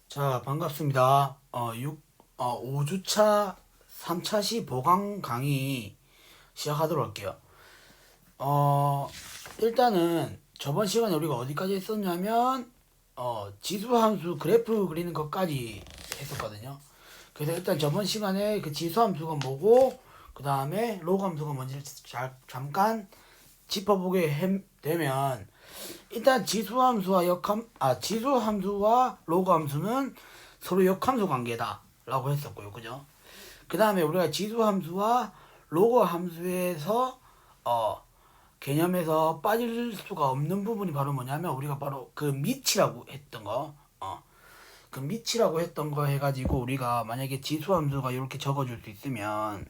자, 반갑습니다. 5주차 3차 시 보강 강의 시작하도록 할게요. 일단은 저번 시간에 우리가 어디까지 했었냐면, 지수함수 그래프 그리는 것까지 했었거든요. 그래서 일단 저번 시간에 그 지수함수가 뭐고, 그 다음에 로그함수가 뭔지를 잠깐 짚어보게 되면, 일단 지수함수와 로그함수는 서로 역함수 관계다라고 했었고요. 그죠? 그 다음에 우리가 지수함수와 로그함수에서 개념에서 빠질 수가 없는 부분이 바로 뭐냐면 우리가 바로 그 밑이라고 했던 거. 그 밑이라고 했던 거 해가지고 우리가 만약에 지수함수가 이렇게 적어줄 수 있으면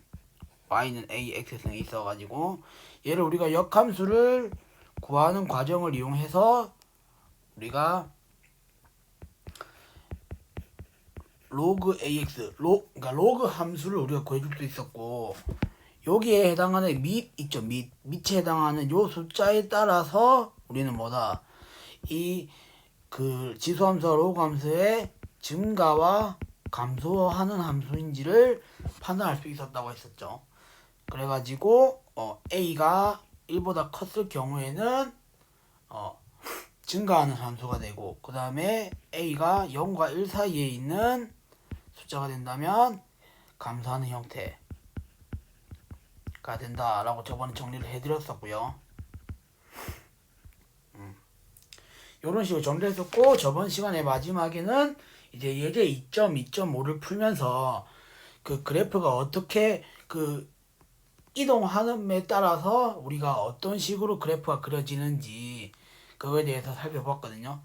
y는 a, x승이 있어가지고 얘를 우리가 역함수를 구하는 과정을 이용해서 우리가 로그 ax 그러니까 로그 함수를 우리가 구해줄 수 있었고, 여기에 해당하는 밑 있죠. 밑에 해당하는 요 숫자에 따라서 우리는 뭐다, 이 그 지수함수와 로그 함수의 증가와 감소하는 함수인지를 판단할 수 있었다고 했었죠. 그래가지고 a가 1보다 컸을 경우에는 증가하는 함수가 되고, 그 다음에 a가 0과 1 사이에 있는 숫자가 된다면 감소하는 형태가 된다라고 저번에 정리를 해드렸었고요. 이런 식으로 정리했었고, 저번 시간의 마지막에는 이제 예제 2.2.5를 풀면서 그 그래프가 어떻게 그 이동하는에 따라서 우리가 어떤 식으로 그래프가 그려지는지 그거에 대해서 살펴봤거든요.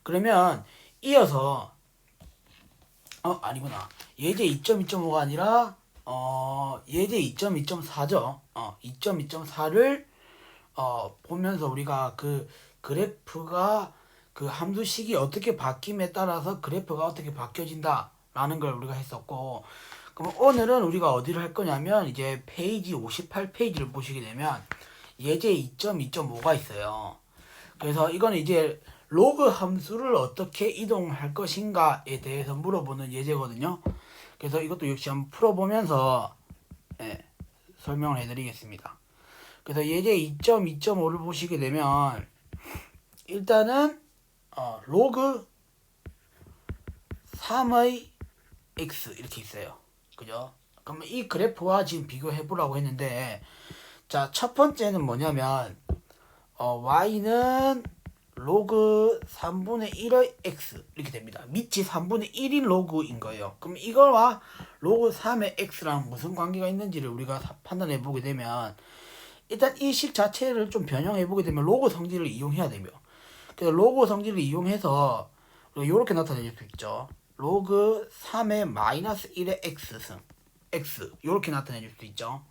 그러면 이어서 아니구나. 예제 2.2.5가 아니라 예제 2.2.4죠. 2.2.4를 보면서 우리가 그 그래프가 그 함수식이 어떻게 바뀜에 따라서 그래프가 어떻게 바뀌어진다라는 걸 우리가 했었고, 그럼 오늘은 우리가 어디를 할 거냐면 이제 페이지 58페이지를 보시게 되면 예제 2.2.5가 있어요. 그래서 이거는 이제 로그 함수를 어떻게 이동할 것인가에 대해서 물어보는 예제거든요. 그래서 이것도 역시 한번 풀어보면서 설명을 해드리겠습니다. 그래서 예제 2.2.5를 보시게 되면 일단은 로그 3의 x 이렇게 있어요. 그죠? 그러면 이 그래프와 지금 비교해 보라고 했는데, 자, 첫 번째는 뭐냐면 y는 로그 3분의 1의 x 이렇게 됩니다. 밑이 3분의 1인 로그인 거예요. 그럼 이거와 로그 3의 x랑 무슨 관계가 있는지를 우리가 판단해 보게 되면, 일단 이 식 자체를 좀 변형해 보게 되면 로그 성질을 이용해야 되며, 그래서 로그 성질을 이용해서 이렇게 나타낼 수 있죠. 로그 3의 마이너스 1의 x승 x 이렇게 나타낼 수 있죠.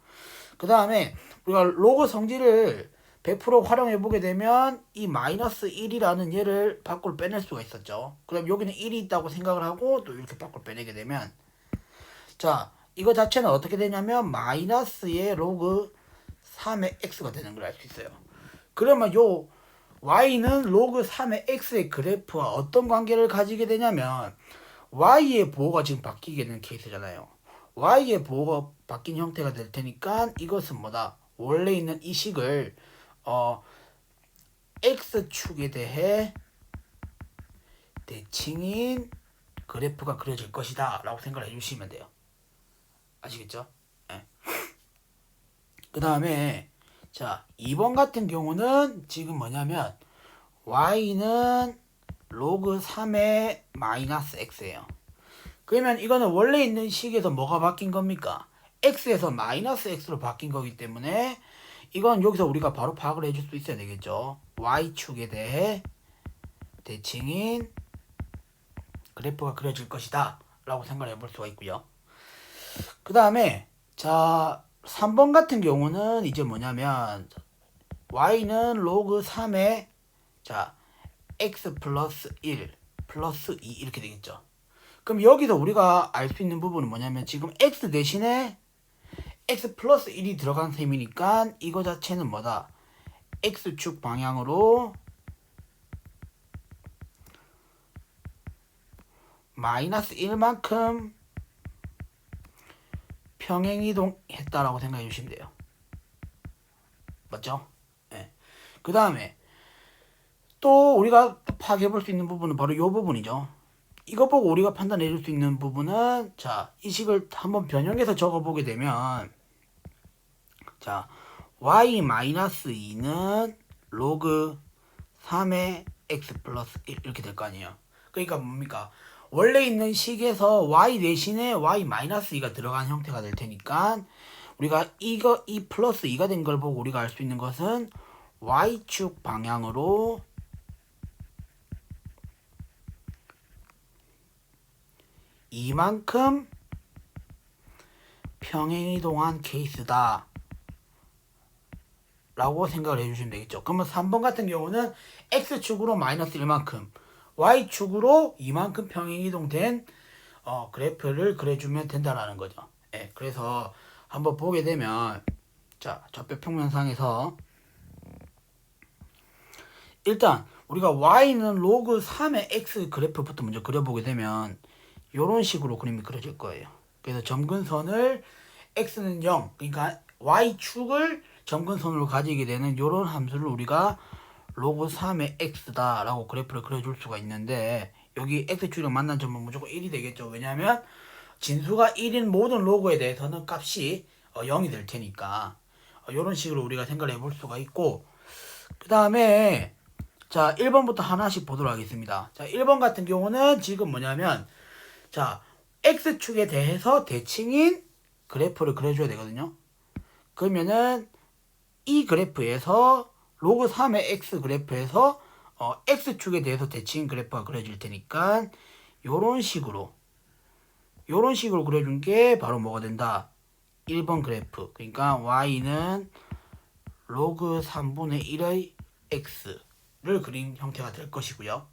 그 다음에 우리가 로그 성질을 100% 활용해 보게 되면 이 마이너스 1이라는 얘를 밖으로 빼낼 수가 있었죠. 그럼 여기는 1이 있다고 생각을 하고 또 이렇게 밖으로 빼내게 되면, 자, 이거 자체는 어떻게 되냐면 마이너스의 로그 3의 x가 되는 걸 알 수 있어요. 그러면 요 y는 로그 3의 x의 그래프와 어떤 관계를 가지게 되냐면 y의 보호가 지금 바뀌게 되는 케이스잖아요. y의 보호가 바뀐 형태가 될 테니까 이것은 뭐다? 원래 있는 이 식을 x축에 대해 대칭인 그래프가 그려질 것이다 라고 생각을 해주시면 돼요. 아시겠죠? 네. 그 다음에 자, 2번 같은 경우는 지금 뭐냐면 y는 로그 3의 마이너스 x예요. 그러면 이거는 원래 있는 식에서 뭐가 바뀐 겁니까? x에서 마이너스 x로 바뀐 거기 때문에 이건 여기서 우리가 바로 파악을 해줄 수 있어야 되겠죠. y축에 대해 대칭인 그래프가 그려질 것이다 라고 생각을 해볼 수가 있고요. 그 다음에 자, 3번 같은 경우는 이제 뭐냐면 y는 로그 3의 자 x 플러스 1 플러스 2 이렇게 되겠죠. 그럼 여기서 우리가 알 수 있는 부분은 뭐냐면 지금 x 대신에 x 플러스 1이 들어간 셈이니까 이거 자체는 뭐다? x축 방향으로 마이너스 1만큼 평행이동했다라고 생각해 주시면 돼요. 맞죠? 네. 그 다음에 또 우리가 파악해 볼 수 있는 부분은 바로 이 부분이죠. 이거 보고 우리가 판단해 줄 수 있는 부분은, 자, 이 식을 한번 변형해서 적어 보게 되면, 자, y-2는 로그 3의 x 플러스 1 이렇게 될 거 아니에요. 그러니까 뭡니까? 원래 있는 식에서 y 대신에 y-2가 들어간 형태가 될 테니까, 우리가 이거 이 플러스 2가 된 걸 보고 우리가 알 수 있는 것은 y축 방향으로 이만큼 평행이동한 케이스다 라고 생각을 해주시면 되겠죠. 그러면 3번 같은 경우는 x축으로 마이너스 1만큼, y축으로 이만큼 평행이동된 그래프를 그려주면 된다라는 거죠. 예, 그래서 한번 보게 되면, 자, 좌표 평면상에서 일단 우리가 y는 로그 3의 x 그래프부터 먼저 그려보게 되면 이런 식으로 그림이 그려질 거예요. 그래서 점근선을 x는 0, 그러니까 y축을 점근선으로 가지게 되는 이런 함수를 우리가 로그 3의 x다 라고 그래프를 그려줄 수가 있는데, 여기 x축이랑 만난 점은 무조건 1이 되겠죠. 왜냐하면 진수가 1인 모든 로그에 대해서는 값이 0이 될 테니까 이런 식으로 우리가 생각을 해볼 수가 있고, 그 다음에 자 1번부터 하나씩 보도록 하겠습니다. 자 1번 같은 경우는 지금 뭐냐면, 자 x축에 대해서 대칭인 그래프를 그려줘야 되거든요. 그러면은 이 그래프에서 로그 3의 x 그래프에서 x축에 대해서 대칭인 그래프가 그려질 테니까 요런 식으로 그려준 게 바로 뭐가 된다? 1번 그래프. 그러니까 y는 로그 3분의 1의 x를 그린 형태가 될 것이고요.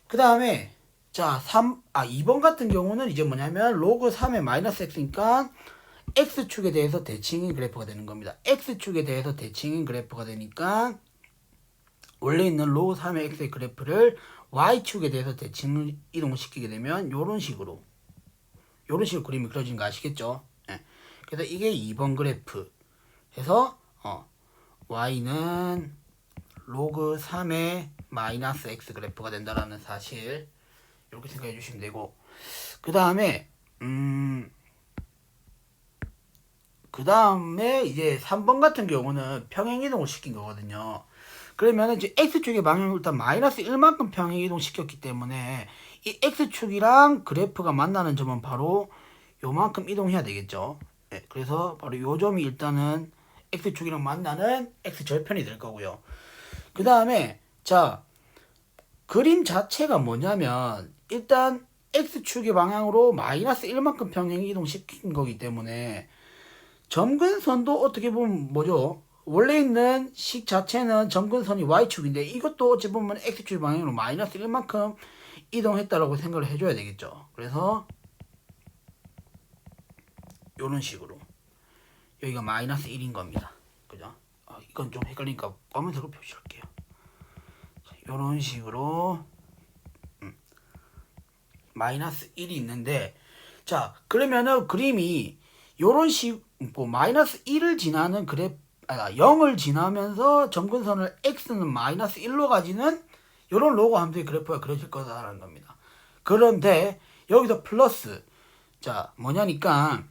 그 다음에 자 2번 같은 경우는 이제 뭐냐면 로그 3의 마이너스 x니까 x축에 대해서 대칭인 그래프가 되는 겁니다. x축에 대해서 대칭인 그래프가 되니까 원래 있는 로그 3의 x의 그래프를 y축에 대해서 대칭을 이동시키게 되면 요런 식으로 그림이 그려지는 거 아시겠죠? 예. 그래서 이게 2번 그래프 해서 y는 로그 3의 마이너스 x 그래프가 된다라는 사실 이렇게 생각해 주시면 되고, 그 다음에 이제 3번 같은 경우는 평행이동을 시킨 거거든요. 그러면 이제 x축의 방향을 일단 마이너스 1만큼 평행이동 시켰기 때문에 이 x축이랑 그래프가 만나는 점은 바로 요만큼 이동해야 되겠죠. 네, 그래서 바로 요 점이 일단은 x축이랑 만나는 x절편이 될 거고요. 그 다음에 자 그림 자체가 뭐냐면 일단 x축의 방향으로 마이너스 1만큼 평행이동 시킨 거기 때문에 점근선도 어떻게 보면 뭐죠? 원래 있는 식 자체는 점근선이 y축인데 이것도 어찌 보면 x축 방향으로 마이너스 1만큼 이동했다라고 생각을 해줘야 되겠죠. 그래서 이런 식으로 여기가 마이너스 1인 겁니다. 그죠? 이건 좀 헷갈리니까 검은색으로 표시할게요. 이런 식으로 마이너스 1이 있는데, 자 그러면은 그림이 요런 뭐 마이너스 1을 지나는 0을 지나면서 점근선을 x는 마이너스 1로 가지는 요런 로그 함수의 그래프가 그려질 거다라는 겁니다. 그런데 여기서 플러스, 자 뭐냐니까,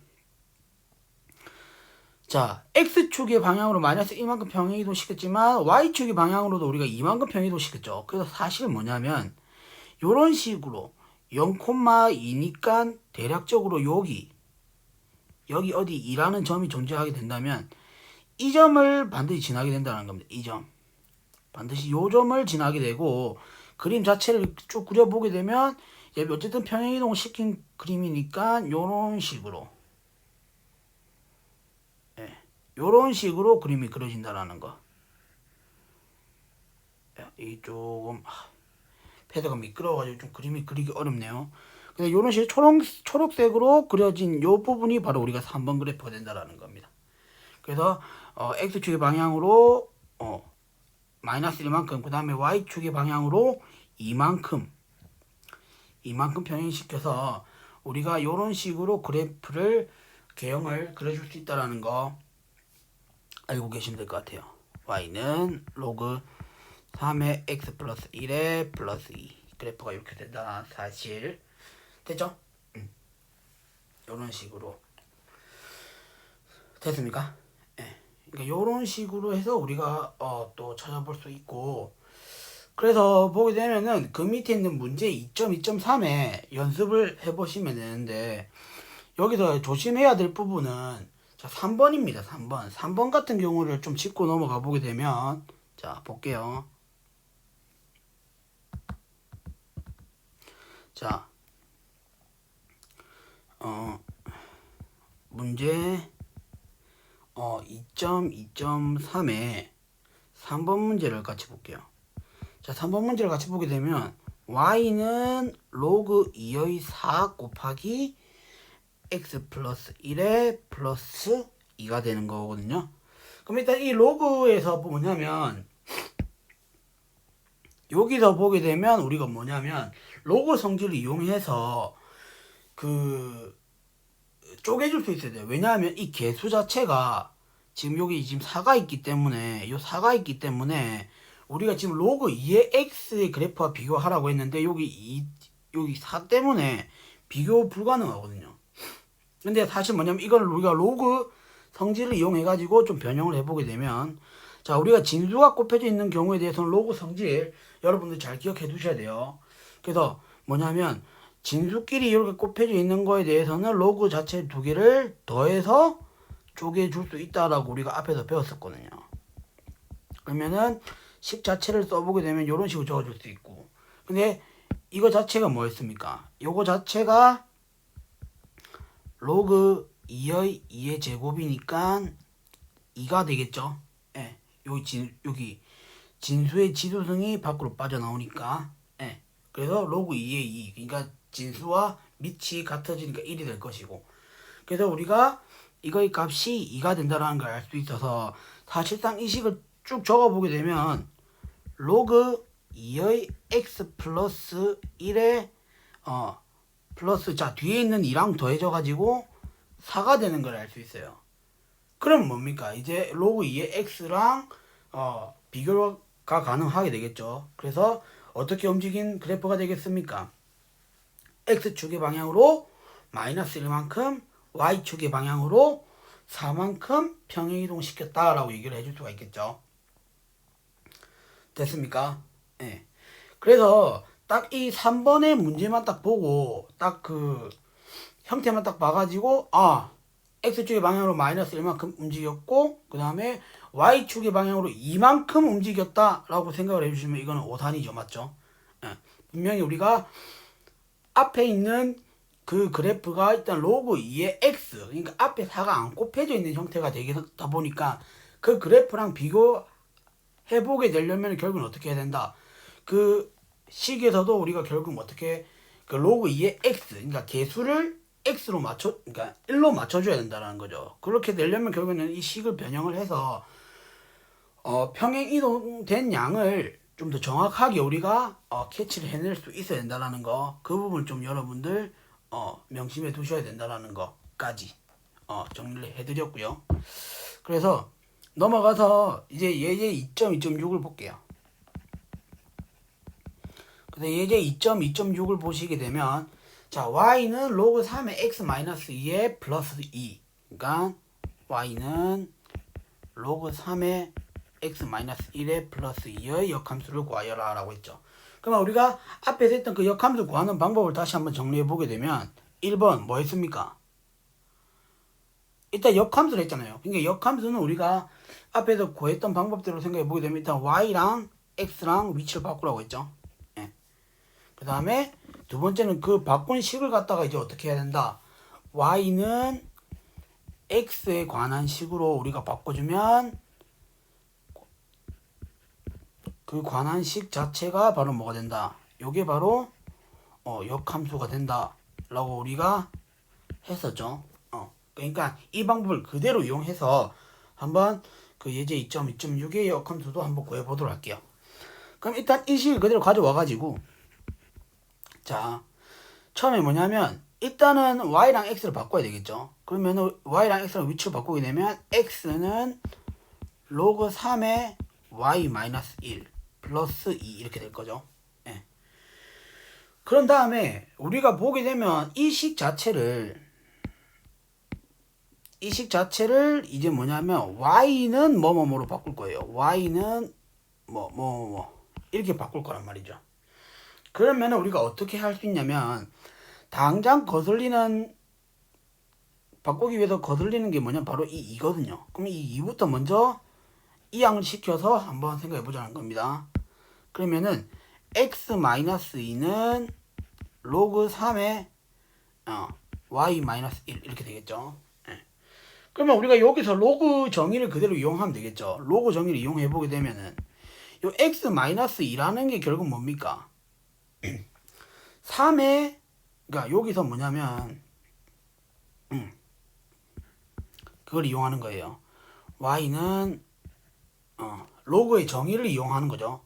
자 x축의 방향으로 마이너스 1만큼 평행이동 시켰지만 y축의 방향으로도 우리가 2만큼 평행이동 시켰죠. 그래서 사실 뭐냐면 요런 식으로 0,2니까 대략적으로 여기 어디 2라는 점이 존재하게 된다면 이 점을 반드시 지나게 된다는 겁니다. 이 점 반드시 요 점을 지나게 되고, 그림 자체를 쭉 그려보게 되면 어쨌든 평행이동을 시킨 그림이니까 요런 식으로 요런 식으로 그림이 그려진다라는 거. 이 조금 패드가 미끄러워가지고 좀 그림이 그리기 어렵네요. 근데 이런 식으로 초록색으로 그려진 요 부분이 바로 우리가 3번 그래프가 된다라는 겁니다. 그래서 x축의 방향으로 마이너스 1만큼, 그 다음에 y축의 방향으로 2만큼 이만큼 평행시켜서 우리가 요런 식으로 그래프를 개형을 그려줄 수 있다라는 거 알고 계시면 될 것 같아요. y는 로그 3의 x 플러스 1의 플러스 2 그래프가 이렇게 된다 사실 됐죠? 요런 식으로 됐습니까? 예. 그러니까 요런 식으로 해서 우리가 또 찾아볼 수 있고 그래서 보게 되면은 그 밑에 있는 문제 2.2.3에 연습을 해보시면 되는데 여기서 조심해야 될 부분은 자 3번입니다. 3번 같은 경우를 좀 짚고 넘어가 보게 되면 자 볼게요. 자 문제 2.2.3에 3번 문제를 같이 볼게요. 자 3번 문제를 같이 보게 되면 y는 로그 2의 4 곱하기 x 플러스 1에 플러스 2가 되는 거거든요. 그럼 일단 이 로그에서 뭐냐면 여기서 보게 되면 우리가 뭐냐면 로그 성질을 이용해서 그 쪼개줄 수 있어야 돼요. 왜냐하면 이 개수 자체가 지금 여기 지금 4가 있기 때문에 요 4가 있기 때문에 우리가 지금 로그 2의 x의 그래프와 비교하라고 했는데 여기 4 때문에 비교 불가능하거든요. 근데 사실 뭐냐면 이걸 우리가 로그 성질을 이용해 가지고 좀 변형을 해보게 되면 자 우리가 진수가 곱해져 있는 경우에 대해서는 로그 성질 여러분들 잘 기억해 두셔야 돼요. 그래서 뭐냐면 진수끼리 이렇게 곱해져 있는 거에 대해서는 로그 자체 두 개를 더해서 쪼개줄 수 있다라고 우리가 앞에서 배웠었거든요. 그러면은 식 자체를 써보게 되면 이런 식으로 적어줄 수 있고 근데 이거 자체가 뭐였습니까? 요거 자체가 로그 2의 2의 제곱이니까 2가 되겠죠. 예. 여기 진수의 지수승이 밖으로 빠져나오니까 예. 그래서 로그 2의 2 그러니까 진수와 밑이 같아지니까 1이 될 것이고 그래서 우리가 이거의 값이 2가 된다는 걸 알 수 있어서 사실상 이 식을 쭉 적어보게 되면 로그 2의 x 플러스 1의 플러스 자 뒤에 있는 2랑 더해져 가지고 4가 되는 걸 알 수 있어요. 그럼 뭡니까? 이제 로그 2의 x랑 비교가 가능하게 되겠죠. 그래서 어떻게 움직인 그래프가 되겠습니까? x축의 방향으로 마이너스 1만큼 y축의 방향으로 4만큼 평행이동 시켰다라고 얘기를 해줄 수가 있겠죠. 됐습니까? 예. 그래서 딱 이 3번의 문제만 딱 보고 딱 그 형태만 딱 봐가지고 x축의 방향으로 마이너스 1만큼 움직였고 그 다음에 y축의 방향으로 2만큼 움직였다라고 생각을 해주시면 이거는 오산이죠. 맞죠? 예. 분명히 우리가 앞에 있는 그 그래프가 일단 로그 2의 x 그러니까 앞에 4가 안 곱해져 있는 형태가 되다 보니까 그 그래프랑 비교해보게 되려면 결국은 어떻게 해야 된다? 그 식에서도 우리가 결국 어떻게 그 로그 2의 x 그러니까 개수를 x로 그러니까 1로 맞춰줘야 된다는 거죠. 그렇게 되려면 결국에는 이 식을 변형을 해서 평행 이동된 양을 좀 더 정확하게 우리가 캐치를 해낼 수 있어야 된다는 거, 그 부분 좀 여러분들 명심해 두셔야 된다는 거까지 정리를 해드렸고요. 그래서 넘어가서 이제 예제 2.2.6을 볼게요. 그래서 예제 2.2.6을 보시게 되면 자 y는 로그 3의 x-2의 플러스 2 그러니까 y는 로그 3의 x-1의 플러스 2의 역함수를 구하여라 라고 했죠. 그러면 우리가 앞에서 했던 그 역함수 구하는 방법을 다시 한번 정리해 보게 되면 1번 뭐 했습니까? 일단 역함수를 했잖아요. 그러니까 역함수는 우리가 앞에서 구했던 방법대로 생각해 보게 되면 일단 y랑 x랑 위치를 바꾸라고 했죠. 예. 그 다음에 두 번째는 그 바꾼 식을 갖다가 이제 어떻게 해야 된다? y는 x에 관한 식으로 우리가 바꿔주면 그 관한 식 자체가 바로 뭐가 된다? 요게 바로 역함수가 된다 라고 우리가 했었죠. 그러니까 이 방법을 그대로 이용해서 한번 그 예제 2.2.6의 역함수도 한번 구해보도록 할게요. 그럼 일단 이 식을 그대로 가져와 가지고 자 처음에 뭐냐면 일단은 y랑 x를 바꿔야 되겠죠. 그러면 y랑 x랑 위치를 바꾸게 되면 x는 로그 3의 y-1 플러스 2 이렇게 될 거죠. 예. 그런 다음에 우리가 보게 되면 이 식 자체를 이제 뭐냐면 y는 뭐뭐뭐로 바꿀 거예요. y는 뭐 이렇게 바꿀 거란 말이죠. 그러면 우리가 어떻게 할 수 있냐면 당장 바꾸기 위해서 거슬리는 게 뭐냐 바로 이 2거든요. 그럼 이 2부터 먼저 이항을 시켜서 한번 생각해 보자는 겁니다. 그러면은 x-2는 로그 3의 y-1 이렇게 되겠죠. 예. 그러면 우리가 여기서 로그 정의를 그대로 이용하면 되겠죠. 로그 정의를 이용해 보게 되면은 요 x-2라는 게 결국 뭡니까? 3의 그러니까 여기서 뭐냐면 그걸 이용하는 거예요. y는 로그의 정의를 이용하는 거죠.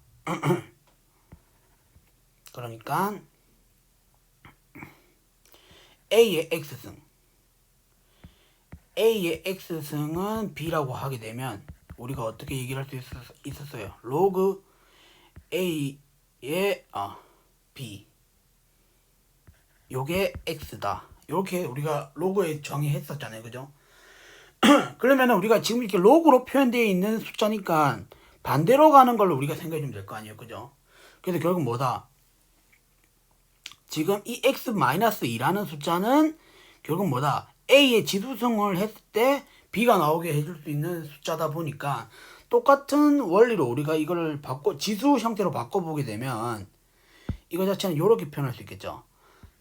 그러니까 A의 X승은 B라고 하게 되면 우리가 어떻게 얘기를 할 수 있었어요? 로그 A의 B 요게 X다. 이렇게 우리가 로그에 정의했었잖아요. 그죠? 그러면 우리가 지금 이렇게 로그로 표현되어 있는 숫자니까 반대로 가는 걸로 우리가 생각해 주면 될 거 아니에요. 그죠? 그래서 결국 뭐다? 지금 이 x-2라는 숫자는 결국 뭐다? a의 지수승을 했을 때 b가 나오게 해줄 수 있는 숫자다 보니까 똑같은 원리로 우리가 이걸 지수 형태로 바꿔보게 되면 이거 자체는 이렇게 표현할 수 있겠죠.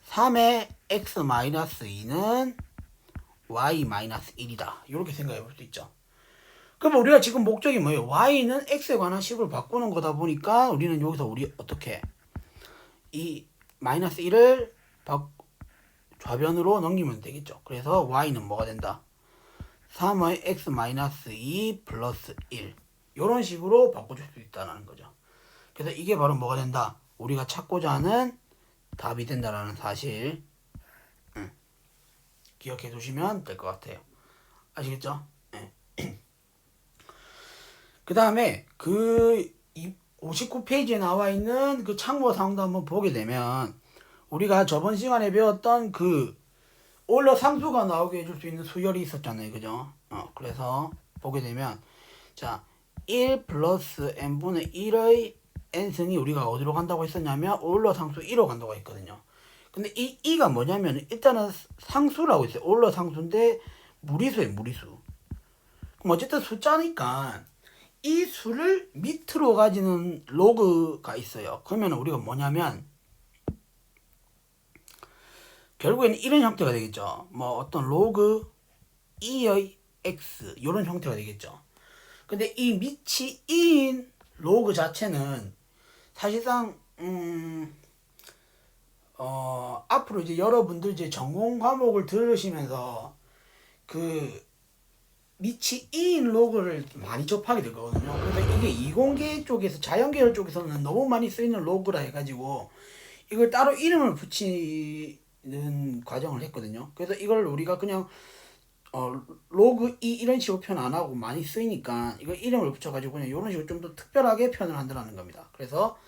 3의 x-2는 y-1이다. 이렇게 생각해 볼 수 있죠. 그럼 우리가 지금 목적이 뭐예요? y는 x에 관한 식을 바꾸는 거다 보니까 우리는 여기서 어떻게 이 마이너스 1을 좌변으로 넘기면 되겠죠. 그래서 y는 뭐가 된다? 3의 x-2 플러스 1 이런 식으로 바꿔줄 수 있다는 거죠. 그래서 이게 바로 뭐가 된다? 우리가 찾고자 하는 답이 된다라는 사실 기억해 두시면 될 것 같아요. 아시겠죠? 네. 그 다음에 59페이지에 나와 있는 그 참고 사항도 한번 보게 되면 우리가 저번 시간에 배웠던 그 오일러 상수가 나오게 해줄 수 있는 수열이 있었잖아요. 그죠? 그래서 보게 되면 자 1 플러스 n분의 1의 n승이 우리가 어디로 간다고 했었냐면 오일러 상수 1로 간다고 했거든요. 근데 이 2가 뭐냐면 일단은 상수라고 했어요. 오일러 상수인데 무리수예요. 무리수. 그럼 어쨌든 숫자니까 이 수를 밑으로 가지는 로그가 있어요. 그러면 우리가 뭐냐면 결국에는 이런 형태가 되겠죠. 뭐 어떤 로그 2의 x 이런 형태가 되겠죠. 근데 이 밑이 2인 로그 자체는 사실상 앞으로 이제 여러분들 이제 전공 과목을 들으시면서 그 밑이 2인 로그를 많이 접하게 될 거거든요. 그래서 이게 이공계 쪽에서 자연계열 쪽에서는 너무 많이 쓰이는 로그라 해가지고 이걸 따로 이름을 붙이는 과정을 했거든요. 그래서 이걸 우리가 그냥 로그 2 이런 식으로 표현 안 하고 많이 쓰이니까 이걸 이름을 붙여가지고 그냥 이런 식으로 좀 더 특별하게 표현을 한다는 겁니다. 그래서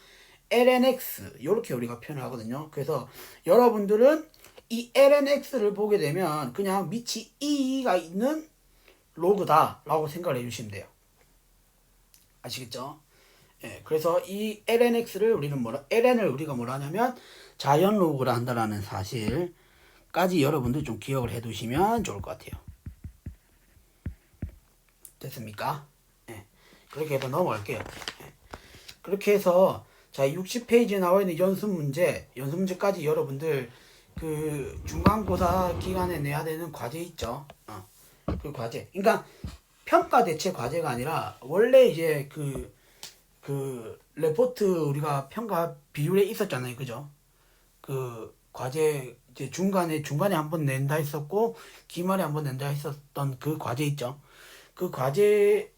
lnx 이렇게 우리가 표현을 하거든요. 그래서 여러분들은 이 lnx를 보게 되면 그냥 밑이 2가 있는 로그다 라고 생각을 해주시면 돼요. 아시겠죠? 예, 그래서 이 lnx를 ln을 우리가 뭐라 하냐면 자연 로그라 한다라는 사실까지 여러분들 좀 기억을 해 두시면 좋을 것 같아요. 됐습니까? 예, 그렇게 해서 넘어갈게요. 예, 그렇게 해서 자 60페이지에 나와 있는 연습 문제까지 여러분들 그 중간고사 기간에 내야 되는 과제 있죠. 그 과제. 그러니까 평가 대체 과제가 아니라 원래 이제 그 레포트 우리가 평가 비율에 있었잖아요. 그죠? 그 과제 이제 중간에 한번 낸다 했었고 기말에 한번 낸다 했었던 그 과제 있죠. 그 과제에서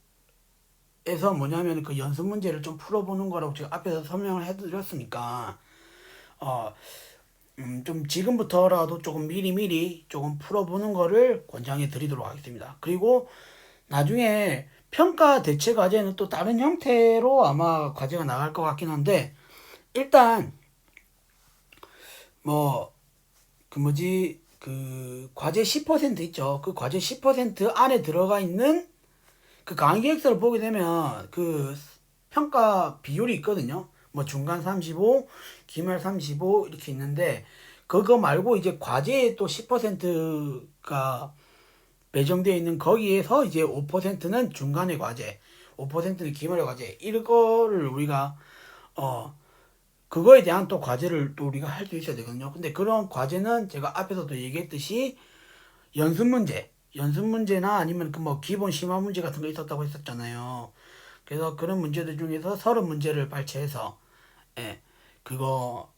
뭐냐면 그 연습 문제를 좀 풀어보는 거라고 제가 앞에서 설명을 해드렸으니까 좀 지금부터라도 조금 미리미리 조금 풀어보는 거를 권장해 드리도록 하겠습니다. 그리고 나중에 평가 대체 과제는 또 다른 형태로 아마 과제가 나갈 것 같긴 한데, 일단 뭐 그 뭐지 그 과제 10% 있죠. 그 과제 10% 안에 들어가 있는 그 강의 계획서를 보게 되면 그 평가 비율이 있거든요. 뭐 중간 35, 기말 35 이렇게 있는데, 그거 말고 이제 과제에 또 10%가 배정되어 있는 거기에서 이제 5%는 중간의 과제, 5%는 기말의 과제, 이거를 우리가 어 그거에 대한 또 과제를 또 우리가 할 수 있어야 되거든요. 근데 그런 과제는 제가 앞에서도 얘기했듯이 연습 문제나 아니면 그 뭐 기본 심화 문제 같은 거 있었다고 했었잖아요. 그래서 그런 문제들 중에서 30문제를 발췌해서, 예, 그거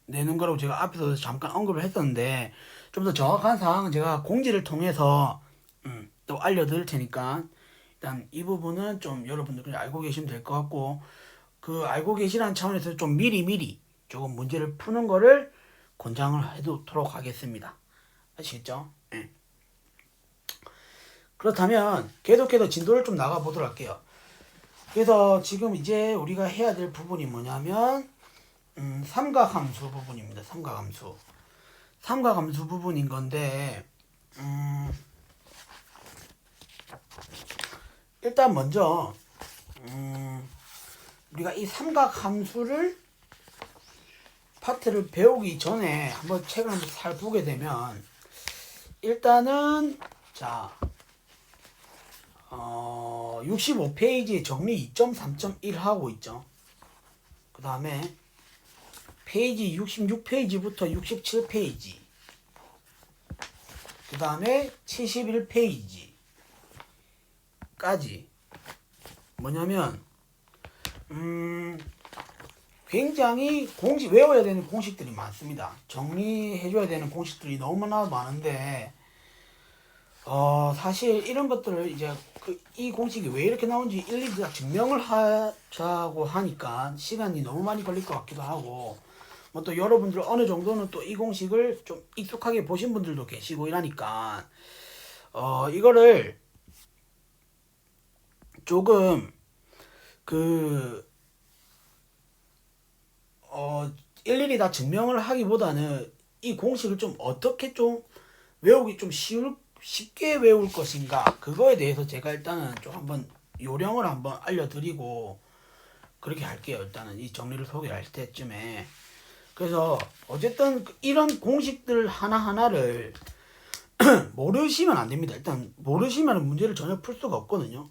내는 거라고 제가 앞에서 잠깐 언급을 했었는데, 좀 더 정확한 사항은 제가 공지를 통해서 또 알려드릴 테니까, 일단 이 부분은 좀 여러분들 그냥 알고 계시면 될 것 같고, 그 알고 계시라는 차원에서 좀 미리미리 조금 문제를 푸는 거를 권장을 해두도록 하겠습니다. 아시겠죠? 예. 그렇다면 계속해서 진도를 좀 나가 보도록 할게요. 그래서 지금 이제 우리가 해야 될 부분이 뭐냐면 삼각함수 부분입니다. 삼각함수 부분인 건데, 일단 먼저 우리가 이 삼각함수를 파트를 배우기 전에 한번 책을 한번 살보게 되면, 일단은 자 65페이지 정리 2.3.1 하고 있죠. 그 다음에 페이지 66페이지부터 67페이지, 그 다음에 71페이지까지 뭐냐면 굉장히 외워야 되는 공식들이 많습니다. 정리해줘야 되는 공식들이 너무나 많은데, 사실 이런 것들을 이제 이 공식이 왜 이렇게 나온지 일일이 다 증명을 하자고 하니까 시간이 너무 많이 걸릴 것 같기도 하고, 뭐 또 여러분들 어느 정도는 또 이 공식을 좀 익숙하게 보신 분들도 계시고 이러니까, 이거를 조금 일일이 다 증명을 하기보다는 이 공식을 좀 어떻게 좀 외우기 좀 쉽게 외울 것인가, 그거에 대해서 제가 일단은 좀 한번 요령을 한번 알려드리고 그렇게 할게요. 일단은 이 정리를 소개할 때쯤에. 그래서 어쨌든 이런 공식들 하나하나를 모르시면 안 됩니다. 일단 모르시면 문제를 전혀 풀 수가 없거든요.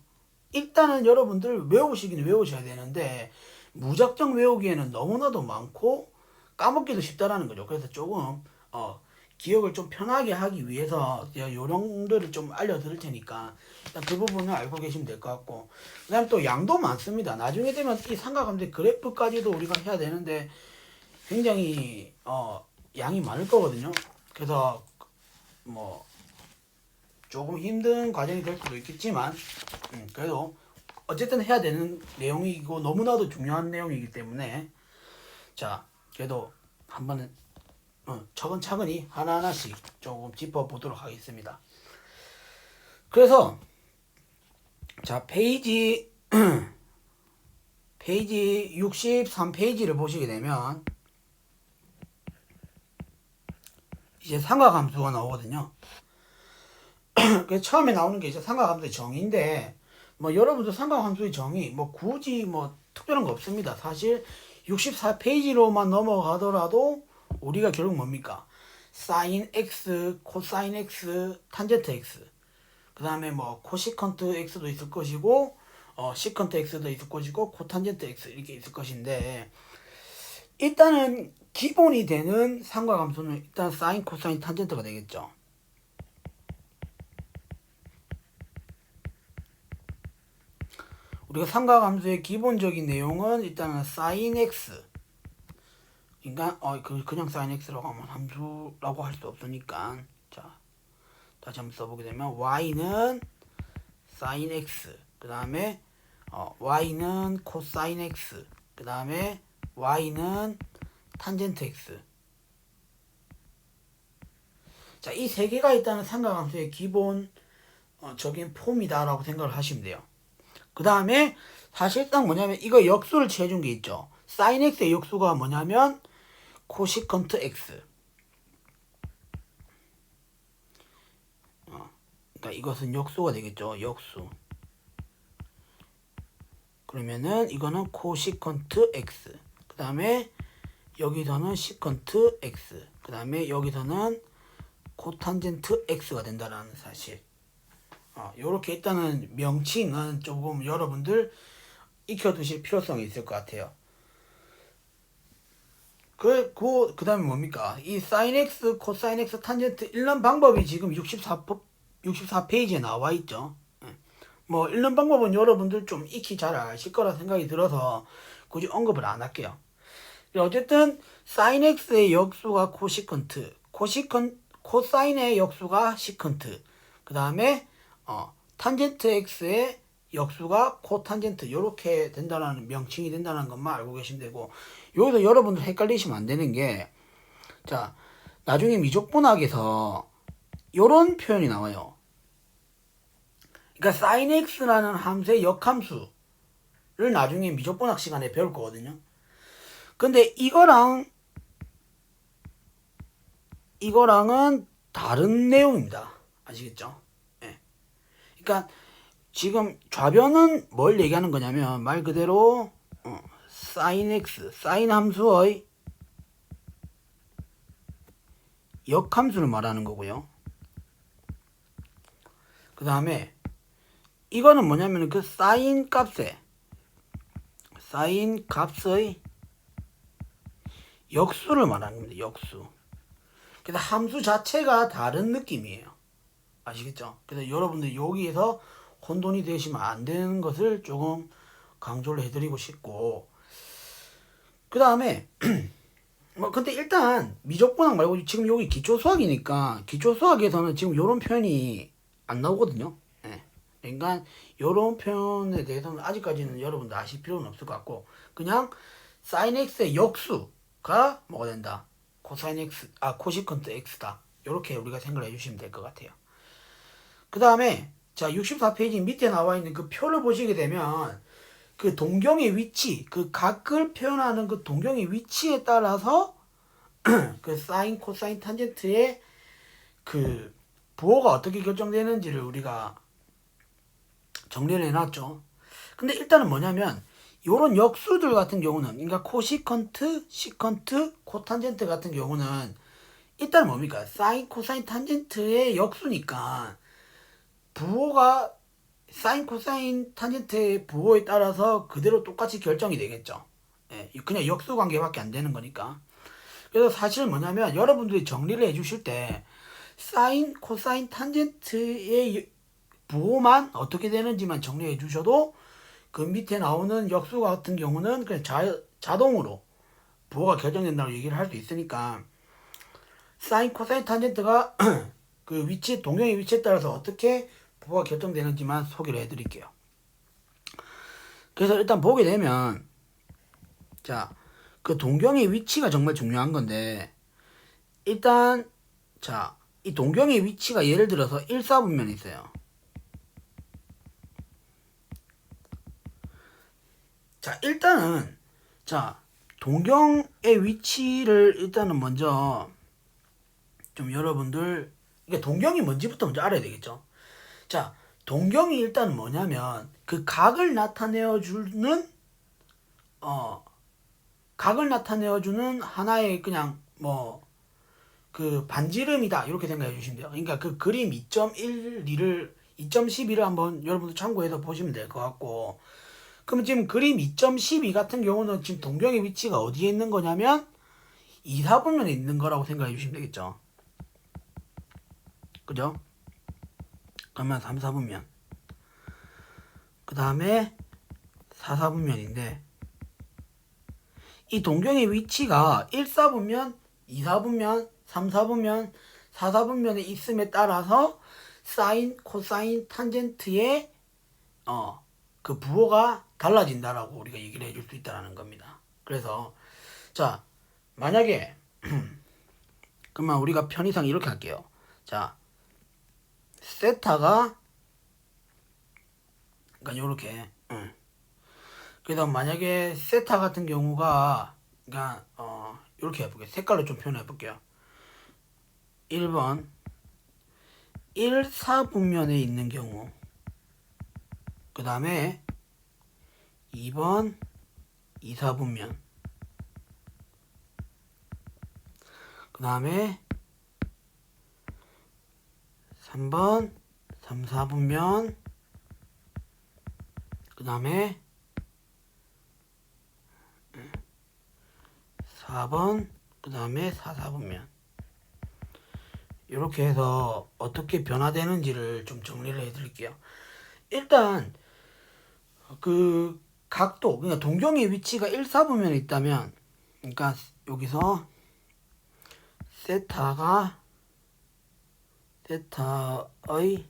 일단은 여러분들 외우시긴 외우셔야 되는데, 무작정 외우기에는 너무나도 많고 까먹기도 쉽다라는 거죠. 그래서 조금 기억을 좀 편하게 하기 위해서 제가 요령들을 좀 알려드릴 테니까 일단 그 부분을 알고 계시면 될 것 같고, 그 다음에 또 양도 많습니다. 나중에 되면 이 삼각함수 그래프까지도 우리가 해야 되는데 굉장히 양이 많을 거거든요. 그래서 뭐 조금 힘든 과정이 될 수도 있겠지만, 그래도 어쨌든 해야 되는 내용이고 너무나도 중요한 내용이기 때문에, 자 그래도 한번 차근차근히 하나하나씩 조금 짚어보도록 하겠습니다. 그래서 자 페이지 63페이지를 보시게 되면 이제 삼각함수가 나오거든요. 그래서 처음에 나오는 게 이제 삼각함수의 정의인데, 뭐 여러분들 삼각함수의 정의 뭐 굳이 뭐 특별한 거 없습니다. 사실 64페이지로만 넘어가더라도 우리가 결국 뭡니까? 사인 x, 코사인 x, 탄젠트 x, 그 다음에 뭐 코시컨트 x도 있을 것이고 시컨트 x도 있을 것이고 코탄젠트 x 이렇게 있을 것인데, 일단은 기본이 되는 삼각함수는 일단 사인, 코사인, 탄젠트가 되겠죠. 우리가 삼각함수의 기본적인 내용은 일단은 sin x, 그러니까 그냥 sin x라고 하면 함수라고 할 수 없으니까, 자 다시 한번 써보게 되면 y는 sin x, 그 다음에 y는 cosine x, 그 다음에 y는 탄젠트 x, 자, 이 세 개가 일단은 삼각함수의 기본 적인 폼이다라고 생각을 하시면 돼요. 그 다음에 사실상 뭐냐면 이거 역수를 취해준 게 있죠. sin x의 역수가 뭐냐면 코시컨트 x. 그러니까 이것은 역수가 되겠죠. 역수. 그러면은 이거는 코시컨트 x. 그 다음에 여기서는 시컨트 x. 그 다음에 여기서는 코탄젠트 x가 된다는 사실. 요렇게 일단은 명칭은 조금 여러분들 익혀두실 필요성이 있을 것 같아요. 그 다음에 뭡니까? 이 sin x, cosine x, 탄젠트 읽는 방법이 지금 64페이지에 나와 있죠. 뭐 읽는 방법은 여러분들 좀 익히 잘 아실 거라 생각이 들어서 굳이 언급을 안 할게요. 어쨌든 sin x의 역수가 코시컨트, 코사인의 역수가 시컨트, 그 다음에 탄젠트 x의 역수가 코탄젠트, 요렇게 된다는 명칭이 된다는 것만 알고 계시면 되고, 여기서 여러분들 헷갈리시면 안 되는 게, 자, 나중에 미적분학에서 요런 표현이 나와요. 그러니까 sin x라는 함수의 역함수를 나중에 미적분학 시간에 배울 거거든요. 근데 이거랑은 다른 내용입니다. 아시겠죠? 예. 그러니까 지금 좌변은 뭘 얘기하는 거냐면 말 그대로 sin x, sin 함수의 역함수를 말하는 거고요. 그 다음에 이거는 뭐냐면 그 sin 값의 역수를 말하는 겁니다. 역수. 그래서 함수 자체가 다른 느낌이에요. 아시겠죠? 그래서 여러분들 여기에서 혼돈이 되시면 안 되는 것을 조금 강조를 해드리고 싶고, 그 다음에 뭐 근데 일단 미적분학 말고 지금 여기 기초수학이니까 기초수학에서는 지금 이런 표현이 안 나오거든요. 예. 그러니까 이런 표현에 대해서는 아직까지는 여러분들 아실 필요는 없을 것 같고, 그냥 sin x의 역수가 뭐가 된다, 코사인 x, 코시컨트 x다, 이렇게 우리가 생각을 해주시면 될 것 같아요. 그 다음에 자, 64페이지 밑에 나와 있는 그 표를 보시게 되면 그 동경의 위치, 그 각을 표현하는 그 동경의 위치에 따라서 그 사인, 코사인, 탄젠트의 그 부호가 어떻게 결정되는지를 우리가 정리를 해놨죠. 근데 일단은 뭐냐면 요런 역수들 같은 경우는, 그러니까 코시컨트, 시컨트, 코탄젠트 같은 경우는 일단 뭡니까? 사인, 코사인, 탄젠트의 역수니까 부호가 사인, 코사인, 탄젠트의 부호에 따라서 그대로 똑같이 결정이 되겠죠. 예, 그냥 역수 관계밖에 안 되는 거니까. 그래서 사실 뭐냐면 여러분들이 정리를 해주실 때 사인, 코사인, 탄젠트의 부호만 어떻게 되는지만 정리해 주셔도 그 밑에 나오는 역수 같은 경우는 그냥 자동으로 부호가 결정된다고 얘기를 할 수 있으니까, 사인, 코사인, 탄젠트가 그 위치, 동경의 위치에 따라서 어떻게 부호가 결정되는지만 소개를 해드릴게요. 그래서 일단 보게 되면, 자, 그 동경의 위치가 정말 중요한 건데, 일단 자, 이 동경의 위치가 예를 들어서 1사분면이 있어요. 자, 일단은 자, 동경의 위치를 일단은 먼저 좀 여러분들, 이게 동경이 뭔지부터 먼저 알아야 되겠죠. 자, 동경이 일단 뭐냐면 그 각을 나타내어 주는 하나의 그냥 뭐 그 반지름이다, 이렇게 생각해 주시면 돼요. 그러니까 그 그림 2.12를 2.12를 한번 여러분들 참고해서 보시면 될 것 같고, 그럼 지금 그림 2.12 같은 경우는 지금 동경의 위치가 어디에 있는 거냐면 2사분면에 있는 거라고 생각해 주시면 되겠죠. 그죠? 그러면 3사분면, 그 다음에 4사분면인데, 이 동경의 위치가 1사분면, 2사분면, 3사분면, 4사분면에 있음에 따라서 사인, 코사인, 탄젠트의 그 부호가 달라진다라고 우리가 얘기를 해줄 수 있다는 겁니다. 그래서 자, 만약에 그러면 우리가 편의상 이렇게 할게요. 자, 세타가 그러니까 요렇게 그래서 만약에 세타 같은 경우가 그러니까 요렇게 해볼게요. 색깔로 좀 표현해 볼게요. 1번 1사분면에 있는 경우, 그 다음에 2번 2사분면, 그 다음에 3번 3사분면, 그 다음에 4번, 그 다음에 4사분면. 이렇게 해서 어떻게 변화되는지를 좀 정리를 해드릴게요. 일단 그 각도, 그러니까 동경의 위치가 1사분면에 있다면, 그러니까 여기서 세타의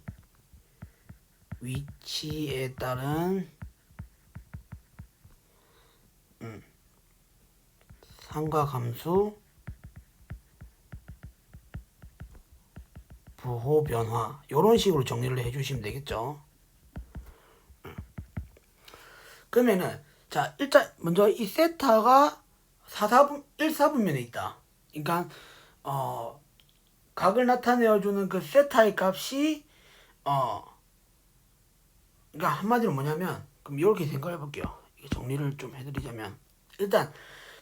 위치에 따른 삼각함수 부호 변화, 이런 식으로 정리를 해주시면 되겠죠. 그러면은 자, 일단 먼저 이 세타가 1사분면에 있다. 그러니까 각을 나타내어주는 그 세타의 값이 그러니까 한마디로 뭐냐면, 그럼 이렇게 생각해 볼게요. 정리를 좀 해드리자면, 일단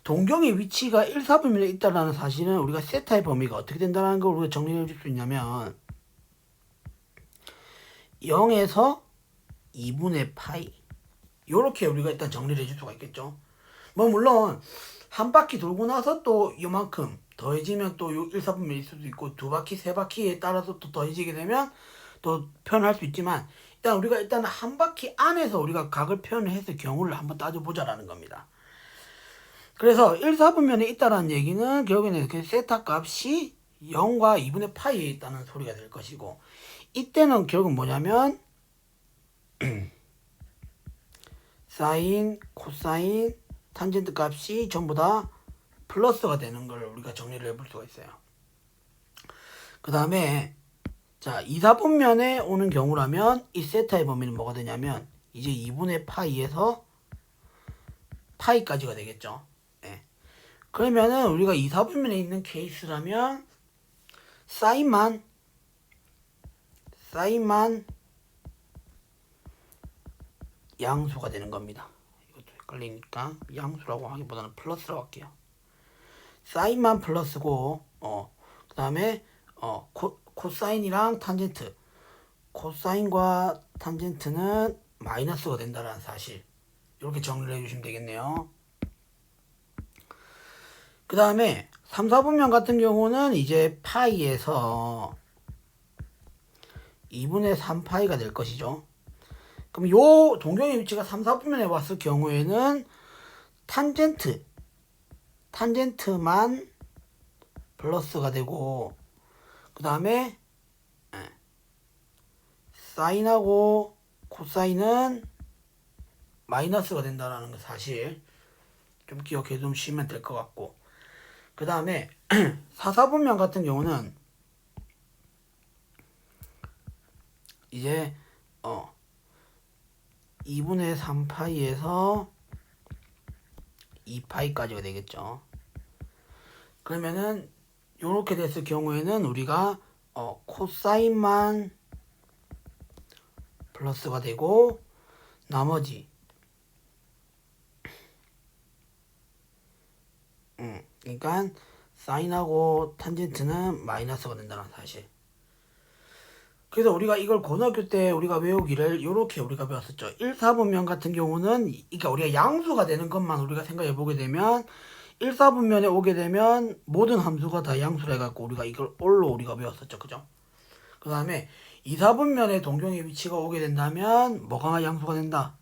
동경의 위치가 1사분면에 있다는 사실은 우리가 세타의 범위가 어떻게 된다는 걸 우리가 정리해 줄 수 있냐면, 0에서 2분의 파이, 요렇게 우리가 일단 정리를 해줄 수가 있겠죠. 뭐 물론 한 바퀴 돌고 나서 또 요만큼 더해지면 또 1사분면일 수도 있고, 두 바퀴 세 바퀴에 따라서 또 더해지게 되면 또 표현할 수 있지만, 일단 우리가 일단 한 바퀴 안에서 우리가 각을 표현을 해서 경우를 한번 따져보자라는 겁니다. 그래서 1사분면에 있다라는 얘기는 결국에는 그 세타 값이 0과 2분의 파이에 있다는 소리가 될 것이고, 이때는 결국 뭐냐면 사인, 코사인, 탄젠트 값이 전부 다 플러스가 되는 걸 우리가 정리를 해볼 수가 있어요. 그 다음에 자, 2사분면에 오는 경우라면 이 세타의 범위는 뭐가 되냐면 이제 2분의 파이에서 파이까지가 되겠죠. 예. 그러면은 우리가 2사분면에 있는 케이스라면 사인만 양수가 되는 겁니다. 이것도 헷갈리니까 양수라고 하기보다는 플러스라고 할게요. 사인만 플러스고, 그 다음에 코사인이랑 탄젠트, 코사인과 탄젠트는 마이너스가 된다는 사실, 이렇게 정리를 해주시면 되겠네요. 그 다음에 3, 4분면 같은 경우는 이제 파이에서 2분의 3파이가 될 것이죠. 그럼 요 동경의 위치가 3, 4분면에 왔을 경우에는 탄젠트만 플러스가 되고, 그 다음에 사인하고 코사인은 마이너스가 된다는 거 사실 좀 기억해 두시면 될 것 같고, 그 다음에 4, 4분면 같은 경우는 이제 2분의 3파이에서 2파이까지가 되겠죠. 그러면은 요렇게 됐을 경우에는 우리가 코사인만 플러스가 되고, 나머지 그러니까 사인하고 탄젠트는 마이너스가 된다는 사실. 그래서 우리가 이걸 고등학교 때 우리가 외우기를 요렇게 우리가 배웠었죠. 1, 4분면 같은 경우는 그러니까 우리가 양수가 되는 것만 우리가 생각해 보게 되면, 1, 4분면에 오게 되면 모든 함수가 다 양수라 해갖고 우리가 이걸 올로 우리가 배웠었죠. 그죠? 그 다음에 2, 4분면에 동경의 위치가 오게 된다면 뭐가 양수가 된다?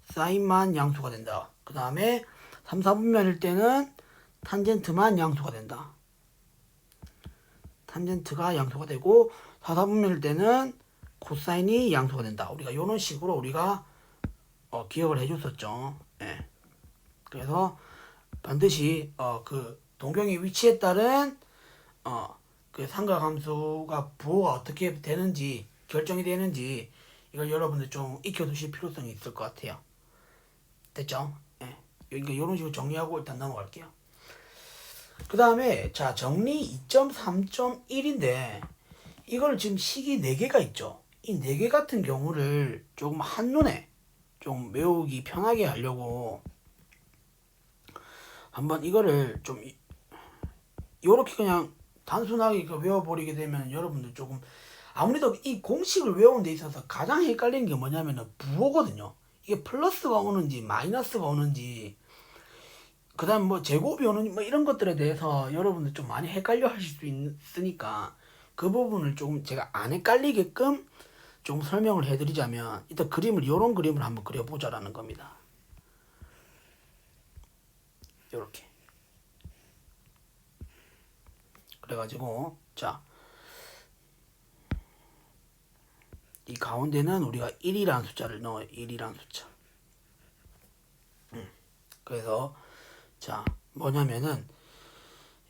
사인만 양수가 된다. 그 다음에 3, 4분면일 때는 탄젠트만 양수가 된다. 탄젠트가 양수가 되고, 4, 4분면일 때는 코사인이 양수가 된다. 우리가 이런 식으로 우리가 기억을 해줬었죠. 예. 그래서 반드시 그 동경의 위치에 따른 그 삼각함수가 부호가 어떻게 되는지 결정이 되는지 이걸 여러분들 좀 익혀두실 필요성이 있을 것 같아요. 됐죠? 예. 그러니까 이런 식으로 정리하고 일단 넘어갈게요. 그 다음에 자 정리 2.3.1인데 이걸 지금 식이 4개가 있죠. 이 4개 같은 경우를 조금 한눈에 좀 외우기 편하게 하려고 한번 이거를 좀 요렇게 그냥 단순하게 외워버리게 되면 여러분들 조금 아무래도 이 공식을 외우는 데 있어서 가장 헷갈리는 게 뭐냐면은 부호거든요. 이게 플러스가 오는지 마이너스가 오는지 그 다음 뭐 제곱이 오는지 뭐 이런 것들에 대해서 여러분들 좀 많이 헷갈려 하실 수 있으니까 그 부분을 조금 제가 안 헷갈리게끔 좀 설명을 해드리자면 일단 그림을 요런 그림을 한번 그려보자라는 겁니다. 요렇게 그래가지고 자 이 가운데는 우리가 1이라는 숫자를 넣어요. 1이라는 숫자. 그래서 자 뭐냐면은